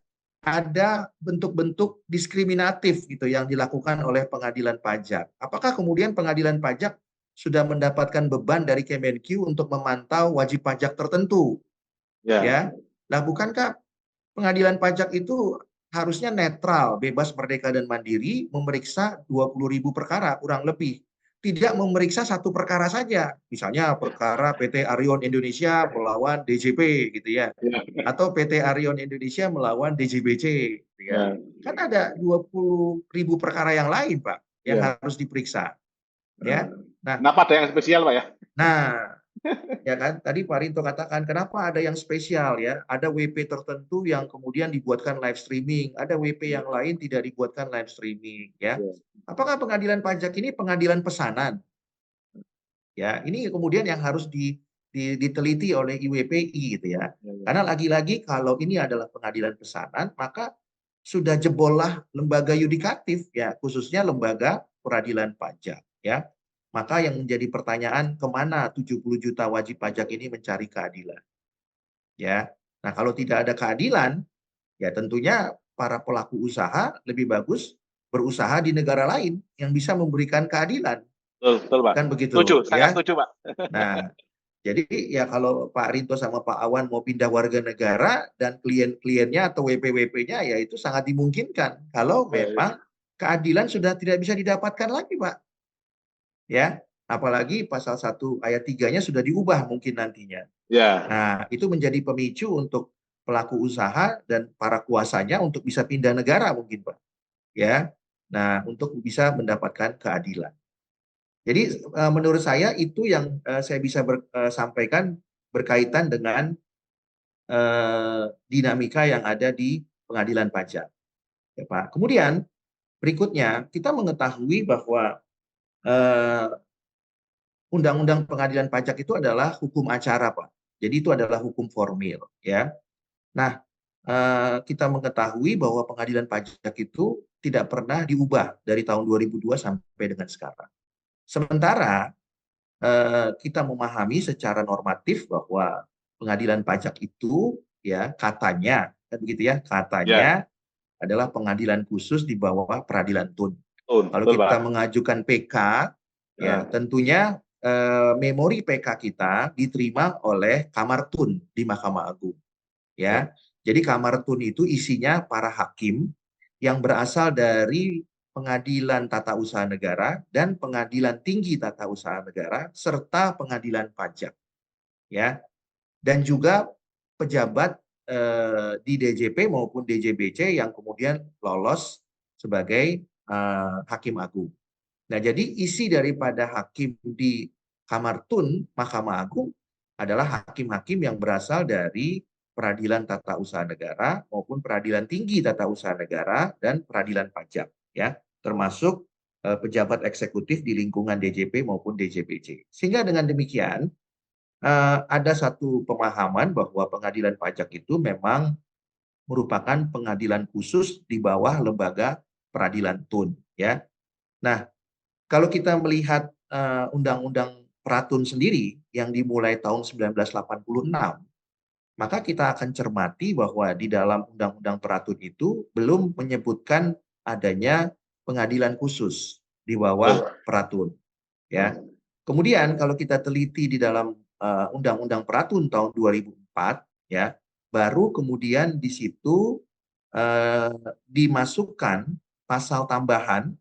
ada bentuk-bentuk diskriminatif gitu yang dilakukan oleh pengadilan pajak. Apakah kemudian pengadilan pajak sudah mendapatkan beban dari Kemenq untuk memantau wajib pajak tertentu? Ya. Nah, bukankah pengadilan pajak itu harusnya netral, bebas, merdeka dan mandiri, memeriksa 20.000 perkara kurang lebih. tidak memeriksa satu perkara saja. Misalnya perkara PT Arion Indonesia melawan DJP gitu ya. Ya. Atau PT Arion Indonesia melawan DJBC gitu ya. Ya. Kan ada 20.000 perkara yang lain, Pak, yang Ya. harus diperiksa. Ya. Nah, Kenapa ada yang spesial, Pak ya? nah, ya kan tadi Pak Rinto katakan kenapa ada yang spesial ya, ada WP tertentu yang kemudian dibuatkan live streaming, ada WP yang lain tidak dibuatkan live streaming ya. Ya. Apakah pengadilan pajak ini pengadilan pesanan? Ya, ini kemudian yang harus diteliti oleh IWPI gitu ya. Karena lagi-lagi kalau ini adalah pengadilan pesanan, maka sudah jebollah lembaga yudikatif ya, khususnya lembaga peradilan pajak ya. Maka yang menjadi pertanyaan, kemana 70 juta wajib pajak ini mencari keadilan? Ya. Nah, kalau tidak ada keadilan, ya tentunya para pelaku usaha lebih bagus berusaha di negara lain yang bisa memberikan keadilan. Betul, Pak. Kan begitu Setuju, sangat ya. setuju, Pak. Nah, jadi ya kalau Pak Rinto sama Pak Awan mau pindah warga negara dan klien-kliennya atau WP-WP-nya ya itu sangat dimungkinkan kalau memang keadilan sudah tidak bisa didapatkan lagi, Pak. Ya, apalagi pasal 1 ayat 3-nya sudah diubah mungkin nantinya. Ya. Nah, itu menjadi pemicu untuk pelaku usaha dan para kuasanya untuk bisa pindah negara mungkin, Pak. Ya. Nah, untuk bisa mendapatkan keadilan. Jadi menurut saya itu yang saya bisa sampaikan berkaitan dengan dinamika yang ada di pengadilan pajak, ya Pak. Kemudian berikutnya kita mengetahui bahwa undang-undang pengadilan pajak itu adalah hukum acara, Pak. Jadi itu adalah hukum formil, ya. Nah, kita mengetahui bahwa pengadilan pajak itu tidak pernah diubah dari tahun 2002 sampai dengan sekarang. Sementara kita memahami secara normatif bahwa pengadilan pajak itu ya katanya kan begitu ya, katanya Ya. adalah pengadilan khusus di bawah peradilan tun. Betul, Kalau betul, kita Pak. mengajukan PK ya tentunya memori PK kita diterima oleh Kamar Tun di Mahkamah Agung ya. Jadi Kamar Tun itu isinya para hakim yang berasal dari Pengadilan Tata Usaha Negara dan Pengadilan Tinggi Tata Usaha Negara serta Pengadilan Pajak, ya, dan juga pejabat di DJP maupun DJBC yang kemudian lolos sebagai hakim agung. Nah, jadi isi daripada hakim di Kamar Tun Mahkamah Agung adalah hakim-hakim yang berasal dari Peradilan Tata Usaha Negara maupun Peradilan Tinggi Tata Usaha Negara dan Peradilan Pajak, ya, termasuk pejabat eksekutif di lingkungan DJP maupun DJPC. Sehingga dengan demikian ada satu pemahaman bahwa pengadilan pajak itu memang merupakan pengadilan khusus di bawah lembaga peradilan tun, ya. Nah, kalau kita melihat Undang-Undang Peratun sendiri yang dimulai tahun 1986, maka kita akan cermati bahwa di dalam Undang-Undang Peratun itu belum menyebutkan adanya pengadilan khusus di bawah Peratun, ya. Kemudian kalau kita teliti di dalam Undang-Undang Peratun tahun 2004, ya, baru kemudian di situ dimasukkan pasal tambahan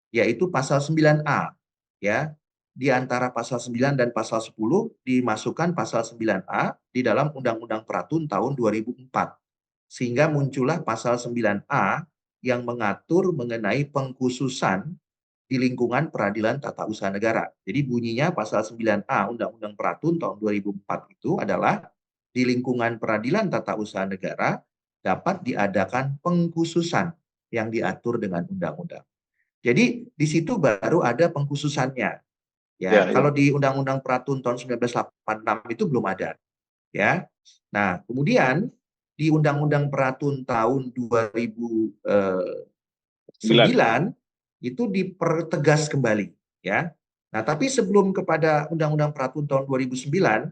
yaitu pasal 9A, ya. Di antara pasal 9 dan pasal 10 dimasukkan pasal 9A di dalam Undang-Undang Peratun tahun 2004. Sehingga muncullah pasal 9A yang mengatur mengenai pengkhususan di lingkungan Peradilan Tata Usaha Negara. Jadi bunyinya pasal 9A Undang-Undang Peratun tahun 2004 itu adalah di lingkungan Peradilan Tata Usaha Negara dapat diadakan pengkhususan yang diatur dengan undang-undang. Jadi di situ baru ada pengkhususannya. Ya, kalau di Undang-Undang Peratun tahun 1986 itu belum ada. Ya. Nah, kemudian di Undang-Undang Peratun tahun 2009 itu dipertegas kembali, ya. Nah, tapi sebelum kepada Undang-Undang Peratun tahun 2009,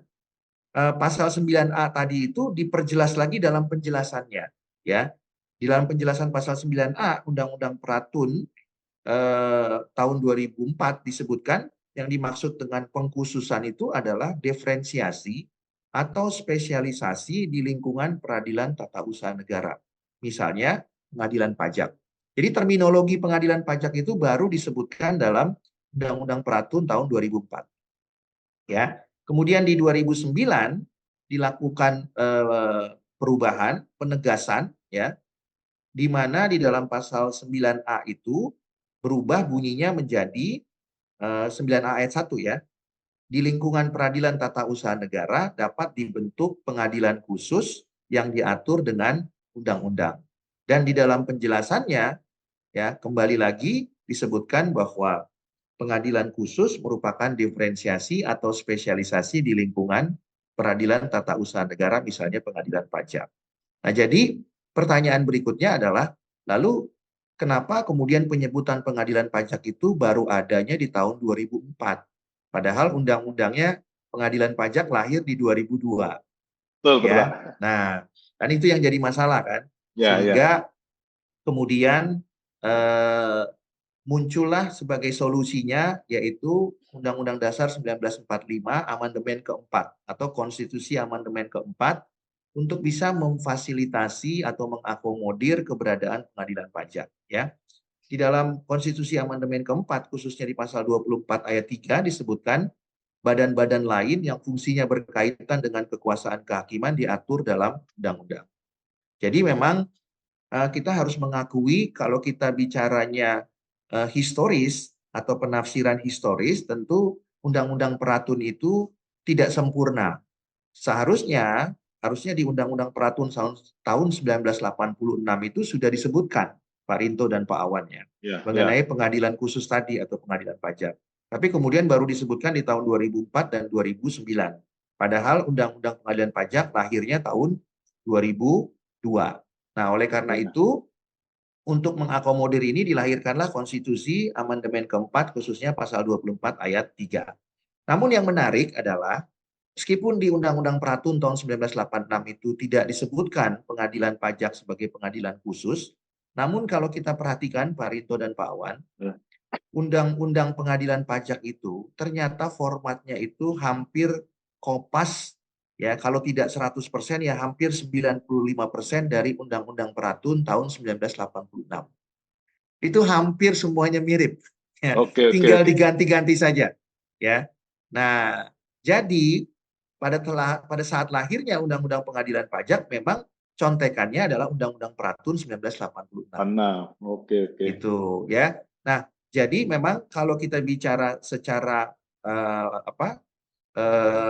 pasal 9A tadi itu diperjelas lagi dalam penjelasannya, ya. Di dalam penjelasan pasal 9A Undang-Undang Peratun tahun 2004 disebutkan yang dimaksud dengan pengkhususan itu adalah diferensiasi atau spesialisasi di lingkungan peradilan tata usaha negara. Misalnya pengadilan pajak. Jadi terminologi pengadilan pajak itu baru disebutkan dalam Undang-Undang Peratun tahun 2004. Ya. Kemudian di 2009 dilakukan perubahan, penegasan, ya, di mana di dalam pasal 9A itu berubah bunyinya menjadi 9A ayat 1 ya. Di lingkungan peradilan tata usaha negara dapat dibentuk pengadilan khusus yang diatur dengan undang-undang. Dan di dalam penjelasannya ya kembali lagi disebutkan bahwa pengadilan khusus merupakan diferensiasi atau spesialisasi di lingkungan peradilan tata usaha negara, misalnya pengadilan pajak. Nah, jadi pertanyaan berikutnya adalah, lalu kenapa kemudian penyebutan pengadilan pajak itu baru adanya di tahun 2004? Padahal undang-undangnya pengadilan pajak lahir di 2002. Betul, betul, Pak. Ya. Nah, kan itu yang jadi masalah kan. Ya, ya. Sehingga kemudian muncullah sebagai solusinya yaitu Undang-Undang Dasar 1945 amandemen keempat atau Konstitusi amandemen keempat untuk bisa memfasilitasi atau mengakomodir keberadaan pengadilan pajak ya. Di dalam Konstitusi amandemen keempat khususnya di pasal 24 ayat 3 disebutkan badan-badan lain yang fungsinya berkaitan dengan kekuasaan kehakiman diatur dalam undang-undang. Jadi memang kita harus mengakui kalau kita bicaranya historis atau penafsiran historis, tentu Undang-Undang Peratun itu tidak sempurna. Harusnya di Undang-Undang Peratun tahun 1986 itu sudah disebutkan Pak Rinto dan Pak Awan ya, mengenai pengadilan khusus tadi atau pengadilan pajak. Tapi kemudian baru disebutkan di tahun 2004 dan 2009. Padahal Undang-Undang Pengadilan Pajak lahirnya tahun 2002. Nah, oleh karena itu, untuk mengakomodir ini dilahirkanlah Konstitusi Amandemen keempat khususnya pasal 24 ayat 3. Namun yang menarik adalah meskipun di Undang-Undang Peratun tahun 1986 itu tidak disebutkan pengadilan pajak sebagai pengadilan khusus, namun kalau kita perhatikan Pak Rinto dan Pak Awan, Undang-Undang Pengadilan Pajak itu ternyata formatnya itu hampir kopas ya, kalau tidak 100% ya hampir 95% dari Undang-Undang Peratun tahun 1986. Itu hampir semuanya mirip. Ya, tinggal diganti-ganti saja. Ya. Nah, jadi pada saat lahirnya Undang-Undang Pengadilan Pajak memang contekannya adalah Undang-Undang Peratun 1986. Itu ya. Nah, jadi memang kalau kita bicara secara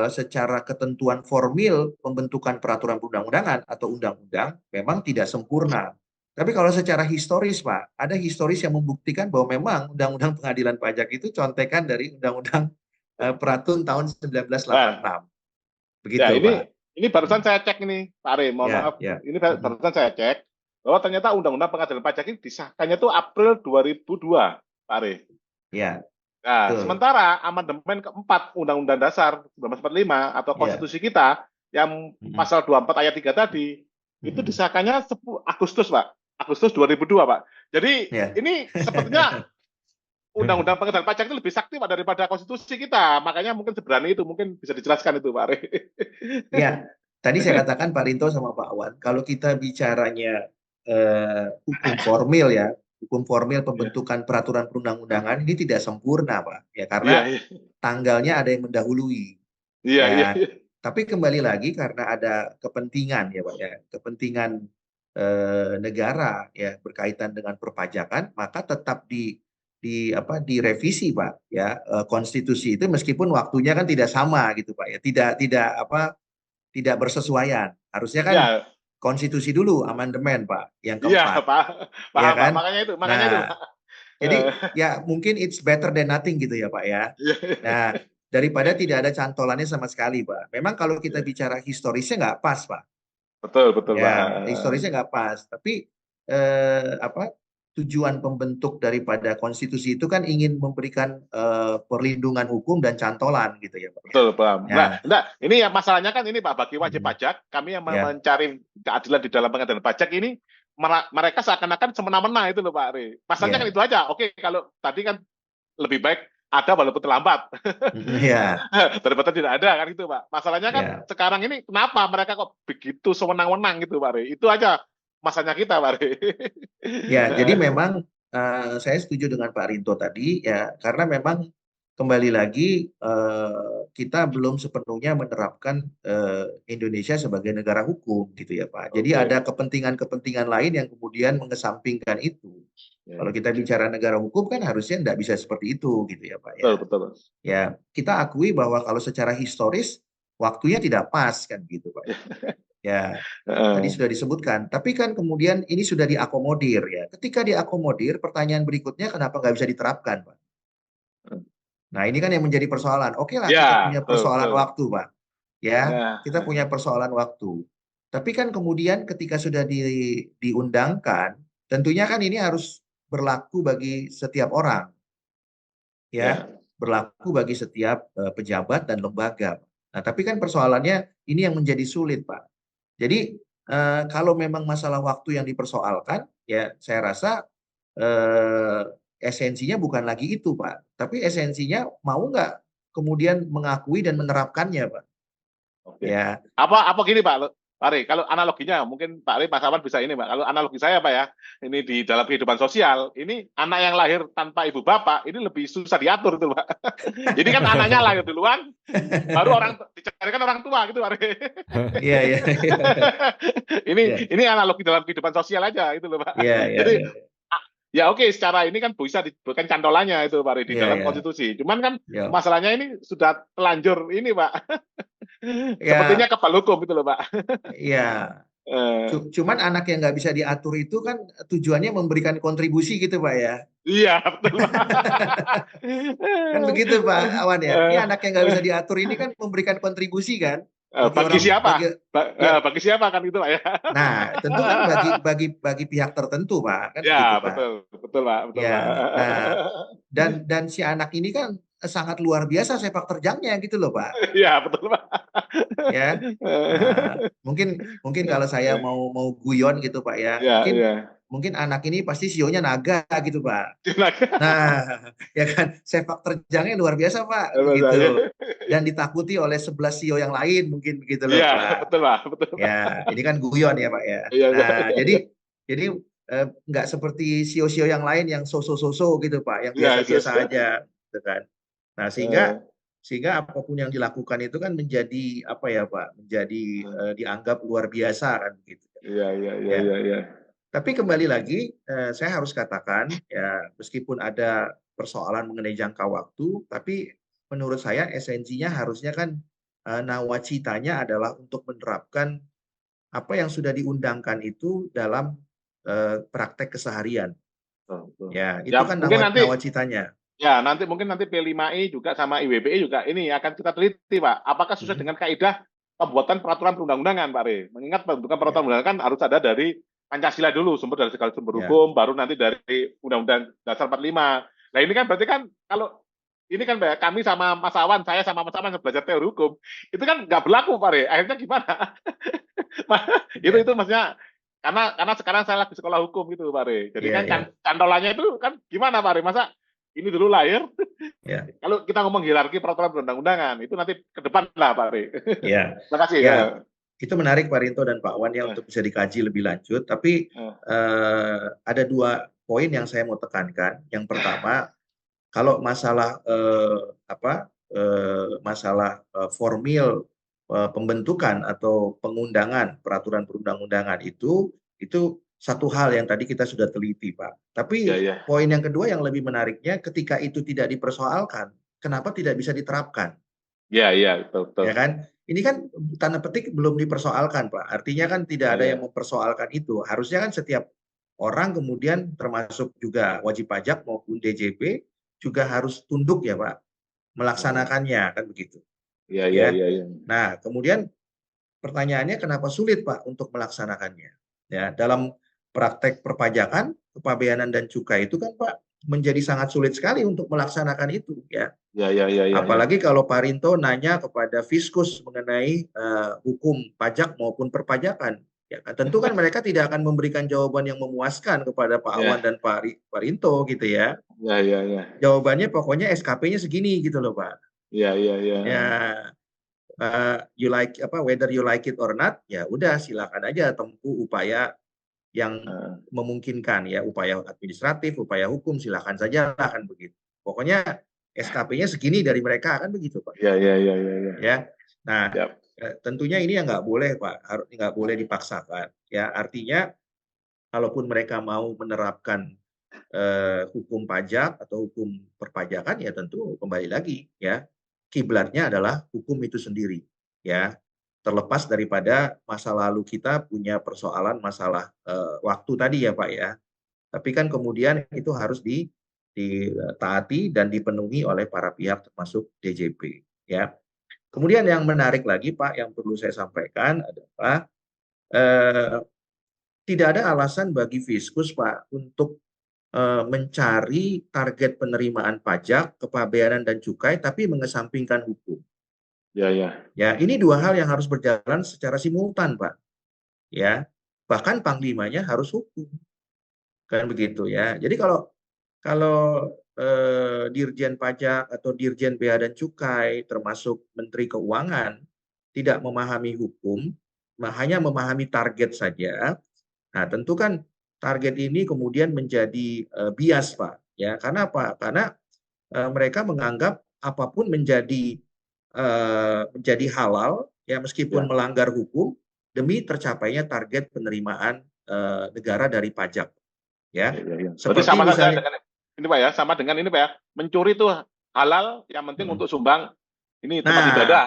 secara ketentuan formil pembentukan peraturan perundang-undangan atau undang-undang memang tidak sempurna. Tapi kalau secara historis, Pak, ada historis yang membuktikan bahwa memang Undang-Undang Pengadilan Pajak itu contekan dari Undang-Undang Peratun tahun 1986. Begitu, ya, Pak. Ini barusan saya cek ini, Pak Are, mohon maaf. Ini barusan saya cek bahwa ternyata Undang-Undang Pengadilan Pajak ini disahkannya itu April 2002, Pak Are. Ya. Nah, sementara amandemen keempat Undang-Undang Dasar 1945 atau konstitusi kita yang pasal 24 ayat 3 tadi itu disahkannya Agustus, Pak. Agustus 2002, Pak. Jadi ini sepertinya Undang-Undang Pengadilan Pajak itu lebih sakti Pak daripada konstitusi kita. Makanya mungkin seberani itu, mungkin bisa dijelaskan itu, Pak Are. Ya, tadi saya katakan Pak Rinto sama Pak Awan, kalau kita bicaranya hukum formil ya, hukum formil pembentukan peraturan perundang-undangan ini tidak sempurna, Pak. Ya, karena tanggalnya ada yang mendahului. Ya, tapi kembali lagi karena ada kepentingan ya, Pak ya, kepentingan negara ya berkaitan dengan perpajakan, maka tetap direvisi, Pak ya, konstitusi itu meskipun waktunya kan tidak sama gitu, Pak ya. Tidak bersesuaian. Harusnya kan konstitusi dulu amandemen, Pak, yang keempat. Iya, Pak. Ya kan? Makanya itu. Jadi ya mungkin it's better than nothing gitu ya, Pak ya. Nah, daripada tidak ada cantolannya sama sekali, Pak. Memang kalau kita bicara historisnya nggak pas, Pak. Betul, ya, Pak. Historisnya nggak pas. Tapi tujuan pembentuk daripada konstitusi itu kan ingin memberikan perlindungan hukum dan cantolan gitu ya, Pak. Betul, Pak. Nah, ini ya masalahnya kan ini Pak, bagi wajib pajak, kami yang mencari keadilan di dalam pengadilan pajak ini, mereka seakan-akan semena-mena itu loh Pak Ari. Pasalnya kan itu aja. Oke, kalau tadi kan lebih baik ada walaupun terlambat. Daripada tidak ada kan itu Pak. Masalahnya kan sekarang ini kenapa mereka kok begitu sewenang-wenang gitu Pak Ari. Itu aja masalahnya kita Pak Ari. Ya, jadi memang saya setuju dengan Pak Rinto tadi ya, karena memang kembali lagi kita belum sepenuhnya menerapkan Indonesia sebagai negara hukum gitu ya Pak. Jadi Oke. ada kepentingan-kepentingan lain yang kemudian mengesampingkan itu. Ya, Kalau ya. kita bicara negara hukum kan harusnya tidak bisa seperti itu gitu ya Pak ya. Betul, betul. Ya kita akui bahwa kalau secara historis waktunya tidak pas kan gitu Pak. Ya, tadi Heeh. sudah disebutkan. Tapi kan kemudian ini sudah diakomodir ya. Ketika diakomodir, pertanyaan berikutnya kenapa nggak bisa diterapkan, Pak? Nah, ini kan yang menjadi persoalan. Oke lah, kita Ya, punya betul, persoalan betul. waktu, Pak. Ya, Nah, kita punya persoalan waktu. Tapi kan kemudian ketika sudah diundangkan, tentunya kan ini harus berlaku bagi setiap orang, ya, ya, berlaku bagi setiap pejabat dan lembaga. Nah, tapi kan persoalannya ini yang menjadi sulit, Pak. Jadi kalau memang masalah waktu yang dipersoalkan, ya saya rasa eh, esensinya bukan lagi itu, Pak. Tapi esensinya mau nggak kemudian mengakui dan menerapkannya, Pak. oke. Ya, Apa gini Pak Ari, kalau analoginya mungkin Pak Ari Mas Awan bisa ini Pak. Kalau analogi saya Pak ya, ini di dalam kehidupan sosial, ini anak yang lahir tanpa ibu bapak ini lebih susah diatur tuh Pak. Jadi kan anaknya lahir duluan, baru dicarikan orang tua gitu Pak Ari. iya, iya, ini iya, ini analogi dalam kehidupan sosial aja itu loh Pak. iya, iya, Jadi iya, ya oke, secara ini kan bisa bukan cantolannya itu Pak Ari di iya, dalam iya, konstitusi. Cuman kan iya. masalahnya ini sudah telanjur ini Pak. Sepertinya Ya, kebal hukum itu loh Pak. ya. Eh, Cuman anak yang nggak bisa diatur itu kan tujuannya memberikan kontribusi gitu, Pak ya. iya betul Pak. Kan begitu Pak Awan ya. Ini Eh, anak yang nggak bisa diatur ini kan memberikan kontribusi kan bagi bagi orang, bagi siapa? ya. Bagi siapa kan itu Pak ya? Nah, tentu kan bagi pihak tertentu Pak, kan Ya begitu Pak. betul betul Pak betul Pak. Ya. Nah, dan si anak ini kan sangat luar biasa sepak terjangnya gitu loh Pak. Ya betul Pak. Ya. Nah, mungkin mungkin kalau saya mau guyon gitu Pak ya, Ya mungkin ya. mungkin anak ini pasti sionya naga gitu Pak. Nah, ya kan sepak terjangnya luar biasa Pak, begitu. Dan ditakuti oleh 11 CEO yang lain mungkin begitu loh Iya Pak. betul Pak betul Pak. Ya, ini kan guyon ya Pak ya. Iya iya Nah, iya jadi nggak seperti CEO-CEO yang lain yang so-so-so gitu Pak, yang iya. biasa-biasa aja, gitu kan. Nah, sehingga apapun yang dilakukan itu kan menjadi apa ya Pak, menjadi dianggap luar biasa kan gitu. Iya iya iya Ya, iya iya. tapi kembali lagi, saya harus katakan, ya meskipun ada persoalan mengenai jangka waktu, tapi menurut saya esensinya harusnya kan nawacitanya adalah untuk menerapkan apa yang sudah diundangkan itu dalam praktek keseharian. Betul, betul. Ya, itu Ya kan mungkin nanti nawacitanya. ya, mungkin nanti P5I juga sama IWBI juga ini akan kita teliti, Pak. Apakah sesuai Hmm, dengan kaidah pembuatan peraturan perundang-undangan, Pak Re? Mengingat pembentukan peraturan ya, perundang-undangan kan harus ada dari Pancasila dulu, sumber dari segala sumber ya, hukum, baru nanti dari Undang-Undang Dasar 45. Nah, ini kan berarti kan kalau ini kan Pak, kami sama Mas Awan, saya sama Mas Awan yang belajar teori hukum, itu kan nggak berlaku, Pak Re. Akhirnya gimana? ya, Itu maksudnya karena sekarang saya lagi sekolah hukum gitu, Pak Re. Jadi ya, kan ya, cantolannya itu kan gimana, Pak Re? Masa ini dulu lahir, ya, kalau kita ngomong hierarki peraturan perundang-undangan, itu nanti ke depan lah, Pak Ri. ya, Terima kasih. ya. Itu menarik Pak Rinto dan Pak Wan ya Eh, untuk bisa dikaji lebih lanjut. Tapi eh, ada dua poin yang saya mau tekankan. Yang pertama, kalau masalah masalah formil pembentukan atau pengundangan peraturan perundang-undangan itu satu hal yang tadi kita sudah teliti, Pak. ya, Tapi ya. poin yang kedua yang lebih menariknya ketika itu tidak dipersoalkan, kenapa tidak bisa diterapkan? Ya, ya, betul, betul. Ya kan? Ini kan tanda petik belum dipersoalkan, Pak. Artinya kan tidak Ya, ada yang ya. mempersoalkan itu. Harusnya kan setiap orang kemudian termasuk juga wajib pajak maupun DJP juga harus tunduk ya, Pak, melaksanakannya kan begitu. Ya, ya, Ya. ya, ya. Nah, kemudian pertanyaannya kenapa sulit, Pak, untuk melaksanakannya? Ya, dalam praktek perpajakan, kepabeanan dan cukai itu kan, Pak, menjadi sangat sulit sekali untuk melaksanakan itu, ya. Ya, ya, ya, ya, ya. Apalagi kalau Pak Rinto nanya kepada Fiskus mengenai hukum pajak maupun perpajakan. Ya, kan? Tentu kan mereka tidak akan memberikan jawaban yang memuaskan kepada Pak Awan Ya, dan Pak Rinto gitu ya. ya, ya, ya. Jawabannya pokoknya SKP-nya segini gitu loh Pak. Ya, ya, ya. Ya, you like whether you like it or not, ya udah silakan aja tempuh upaya yang Heeh. memungkinkan ya, upaya administratif, upaya hukum silahkan saja lah kan begitu. Pokoknya SKP-nya segini dari mereka kan begitu Pak. Iya, iya, iya, iya, iya. Ya, nah Siap. tentunya ini yang nggak boleh Pak, nggak boleh dipaksakan. Ya artinya kalaupun mereka mau menerapkan hukum pajak atau hukum perpajakan ya tentu kembali lagi ya kiblatnya adalah hukum itu sendiri ya terlepas daripada masa lalu kita punya persoalan masalah waktu tadi ya Pak ya tapi kan kemudian itu harus ditaati dan dipenuhi oleh para pihak termasuk DJP ya kemudian yang menarik lagi Pak yang perlu saya sampaikan adalah eh, tidak ada alasan bagi Fiskus Pak untuk mencari target penerimaan pajak, kepabeanan dan cukai, tapi mengesampingkan hukum. Iya, iya. Ya, ini dua hal yang harus berjalan secara simultan, Pak. Ya, bahkan panglimanya harus hukum, kan begitu ya. Jadi kalau Dirjen Pajak atau Dirjen Bea dan Cukai, termasuk Menteri Keuangan, tidak memahami hukum, hanya memahami target saja. Nah, tentu kan target ini kemudian menjadi bias, Pak. Ya, karena apa? Karena mereka menganggap apapun menjadi halal, ya meskipun Ya, melanggar hukum demi tercapainya target penerimaan negara dari pajak. ya, Ya, ya, ya. Berarti seperti sama saja misalnya, dengan ini Pak ya, sama dengan ini Pak ya. Mencuri itu halal, yang penting untuk sumbang ini tempat nah ibadah.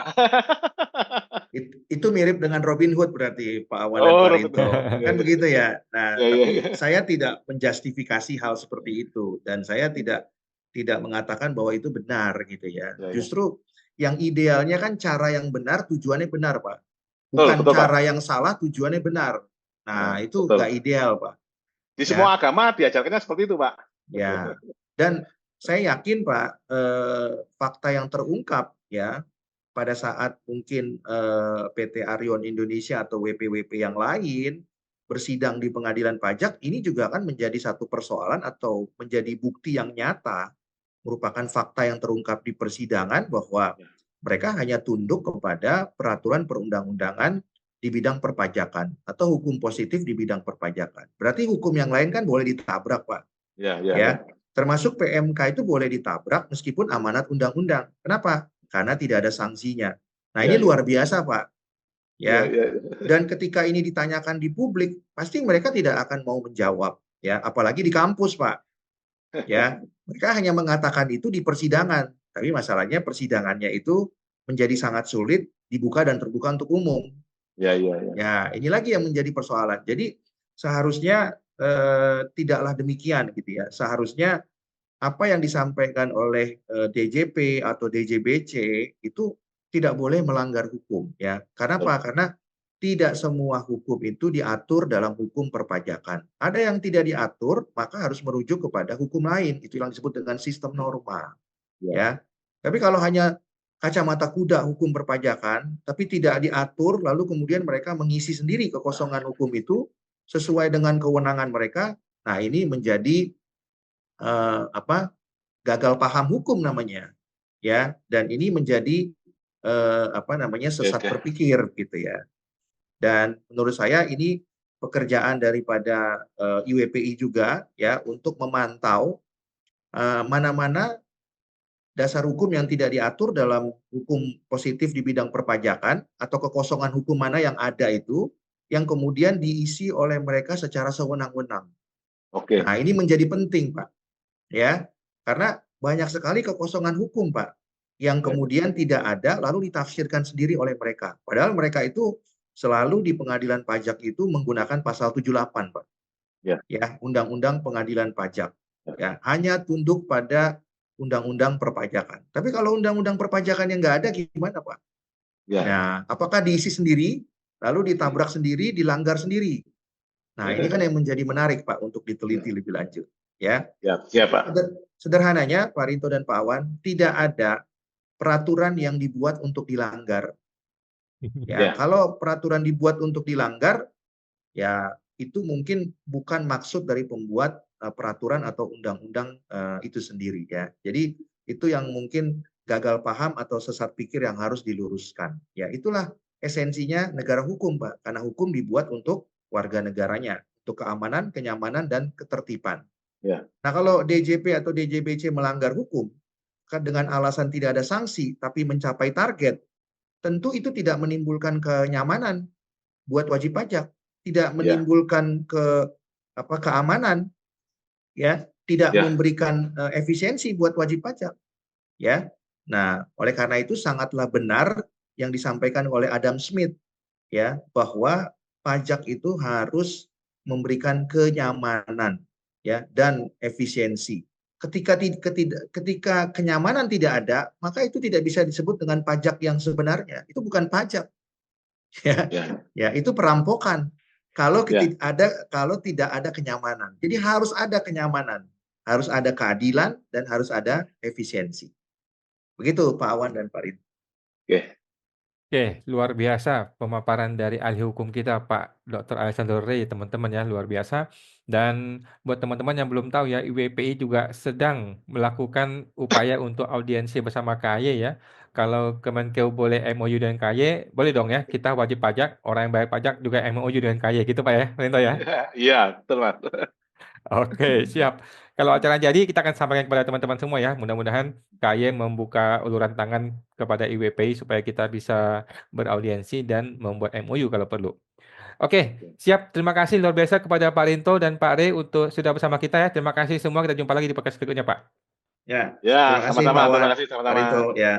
itu mirip dengan Robin Hood berarti Pak Awan dan Oh, Pak Robin Rinto. Hood. Iya, Kan iya. begitu ya. Nah, Iya, iya, tapi iya. saya tidak menjustifikasi hal seperti itu dan saya tidak mengatakan bahwa itu benar gitu ya. Iya, iya. Justru yang idealnya kan cara yang benar tujuannya benar, Pak. Betul, Bukan betul Pak. cara yang salah tujuannya benar. Nah, itu Betul. nggak ideal, Pak. Di Ya, semua agama diajarkannya seperti itu Pak. ya. Dan saya yakin, Pak, fakta yang terungkap ya pada saat mungkin PT Arion Indonesia atau WP-WP yang lain bersidang di pengadilan pajak, ini juga akan menjadi satu persoalan atau menjadi bukti yang nyata, merupakan fakta yang terungkap di persidangan bahwa Ya, mereka hanya tunduk kepada peraturan perundang-undangan di bidang perpajakan atau hukum positif di bidang perpajakan. Berarti hukum yang lain kan boleh ditabrak, Pak. ya, ya, ya. Ya, termasuk PMK itu boleh ditabrak meskipun amanat undang-undang. Kenapa? Karena tidak ada sanksinya. Nah, Ya, ini ya. luar biasa, Pak. Ya, Ya. ya. Dan ketika ini ditanyakan di publik, pasti mereka tidak akan mau menjawab, ya, apalagi di kampus, Pak. Ya, mereka hanya mengatakan itu di persidangan. Tapi masalahnya persidangannya itu menjadi sangat sulit dibuka dan terbuka untuk umum. Ya, ya, ya. Ya, ini lagi yang menjadi persoalan. Jadi seharusnya tidaklah demikian gitu ya. Seharusnya apa yang disampaikan oleh DJP atau DJBC itu tidak boleh melanggar hukum ya. Karena apa? Karena tidak semua hukum itu diatur dalam hukum perpajakan. Ada yang tidak diatur, maka harus merujuk kepada hukum lain. Itu yang disebut dengan sistem norma Ya, ya. Tapi kalau hanya kacamata kuda hukum perpajakan, tapi tidak diatur, lalu kemudian mereka mengisi sendiri kekosongan hukum itu sesuai dengan kewenangan mereka. Nah, ini menjadi apa gagal paham hukum namanya ya dan ini menjadi apa namanya ya, sesat ya. berpikir gitu ya dan menurut saya ini pekerjaan daripada IWPI juga ya untuk memantau mana-mana dasar hukum yang tidak diatur dalam hukum positif di bidang perpajakan atau kekosongan hukum mana yang ada itu yang kemudian diisi oleh mereka secara sewenang-wenang. Oke. Nah, ini menjadi penting, Pak. Ya, karena banyak sekali kekosongan hukum, Pak, yang Ya, kemudian tidak ada lalu ditafsirkan sendiri oleh mereka. Padahal mereka itu selalu di pengadilan pajak itu menggunakan pasal 78, Pak. ya, Ya, Undang-Undang Pengadilan Pajak. ya, Ya, hanya tunduk pada Undang-Undang Perpajakan. Tapi kalau Undang-Undang Perpajakan yang nggak ada gimana, Pak? ya. Nah, apakah diisi sendiri, lalu ditabrak sendiri, dilanggar sendiri? Nah, ini kan yang menjadi menarik, Pak, untuk diteliti lebih lanjut. Ya, Ya, siap Pak. sederhananya, Pak Rinto dan Pak Awan, tidak ada peraturan yang dibuat untuk dilanggar. Ya, Ya, kalau peraturan dibuat untuk dilanggar, ya itu mungkin bukan maksud dari pembuat peraturan atau undang-undang itu sendiri ya. Jadi itu yang mungkin gagal paham atau sesat pikir yang harus diluruskan. Ya, itulah esensinya negara hukum, Pak. Karena hukum dibuat untuk warga negaranya, untuk keamanan, kenyamanan, dan ketertiban. Ya. Nah, kalau DJP atau DJBC melanggar hukum dengan alasan tidak ada sanksi tapi mencapai target, tentu itu tidak menimbulkan kenyamanan buat wajib pajak, tidak menimbulkan keamanan, ya, tidak memberikan efisiensi buat wajib pajak, ya. Nah, oleh karena itu sangatlah benar yang disampaikan oleh Adam Smith, ya, bahwa pajak itu harus memberikan kenyamanan, ya, dan efisiensi. Ketika kenyamanan tidak ada, maka itu tidak bisa disebut dengan pajak yang sebenarnya. Itu bukan pajak, ya, itu perampokan. Kalau tidak ada kenyamanan, jadi harus ada kenyamanan, harus ada keadilan, dan harus ada efisiensi. Begitu Pak Awan dan Pak Rin. Oke, luar biasa pemaparan dari ahli hukum kita Pak Dr. Alessandro Rey, teman-teman ya, luar biasa. Dan buat teman-teman yang belum tahu ya, IWPI juga sedang melakukan upaya untuk audiensi bersama KAY ya. Kalau Kemenkeu boleh MOU dengan KAY, boleh dong ya, kita wajib pajak, orang yang bayar pajak juga MOU dengan KAY gitu Pak ya, Rinto ya. Iya, betul Mas. Oke, siap. Kalau acara jadi, kita akan sampaikan kepada teman-teman semua ya. Mudah-mudahan KAY membuka uluran tangan kepada IWPI supaya kita bisa beraudiensi dan membuat MOU kalau perlu. Oke, siap. Terima kasih luar biasa kepada Pak Rinto dan Pak Rey untuk sudah bersama kita ya. Terima kasih semua. Kita jumpa lagi di podcast berikutnya, Pak. Ya, Ya, terima kasih sama-sama. Pak Awan, Terima kasih Pak sama-sama. Rinto. Ya.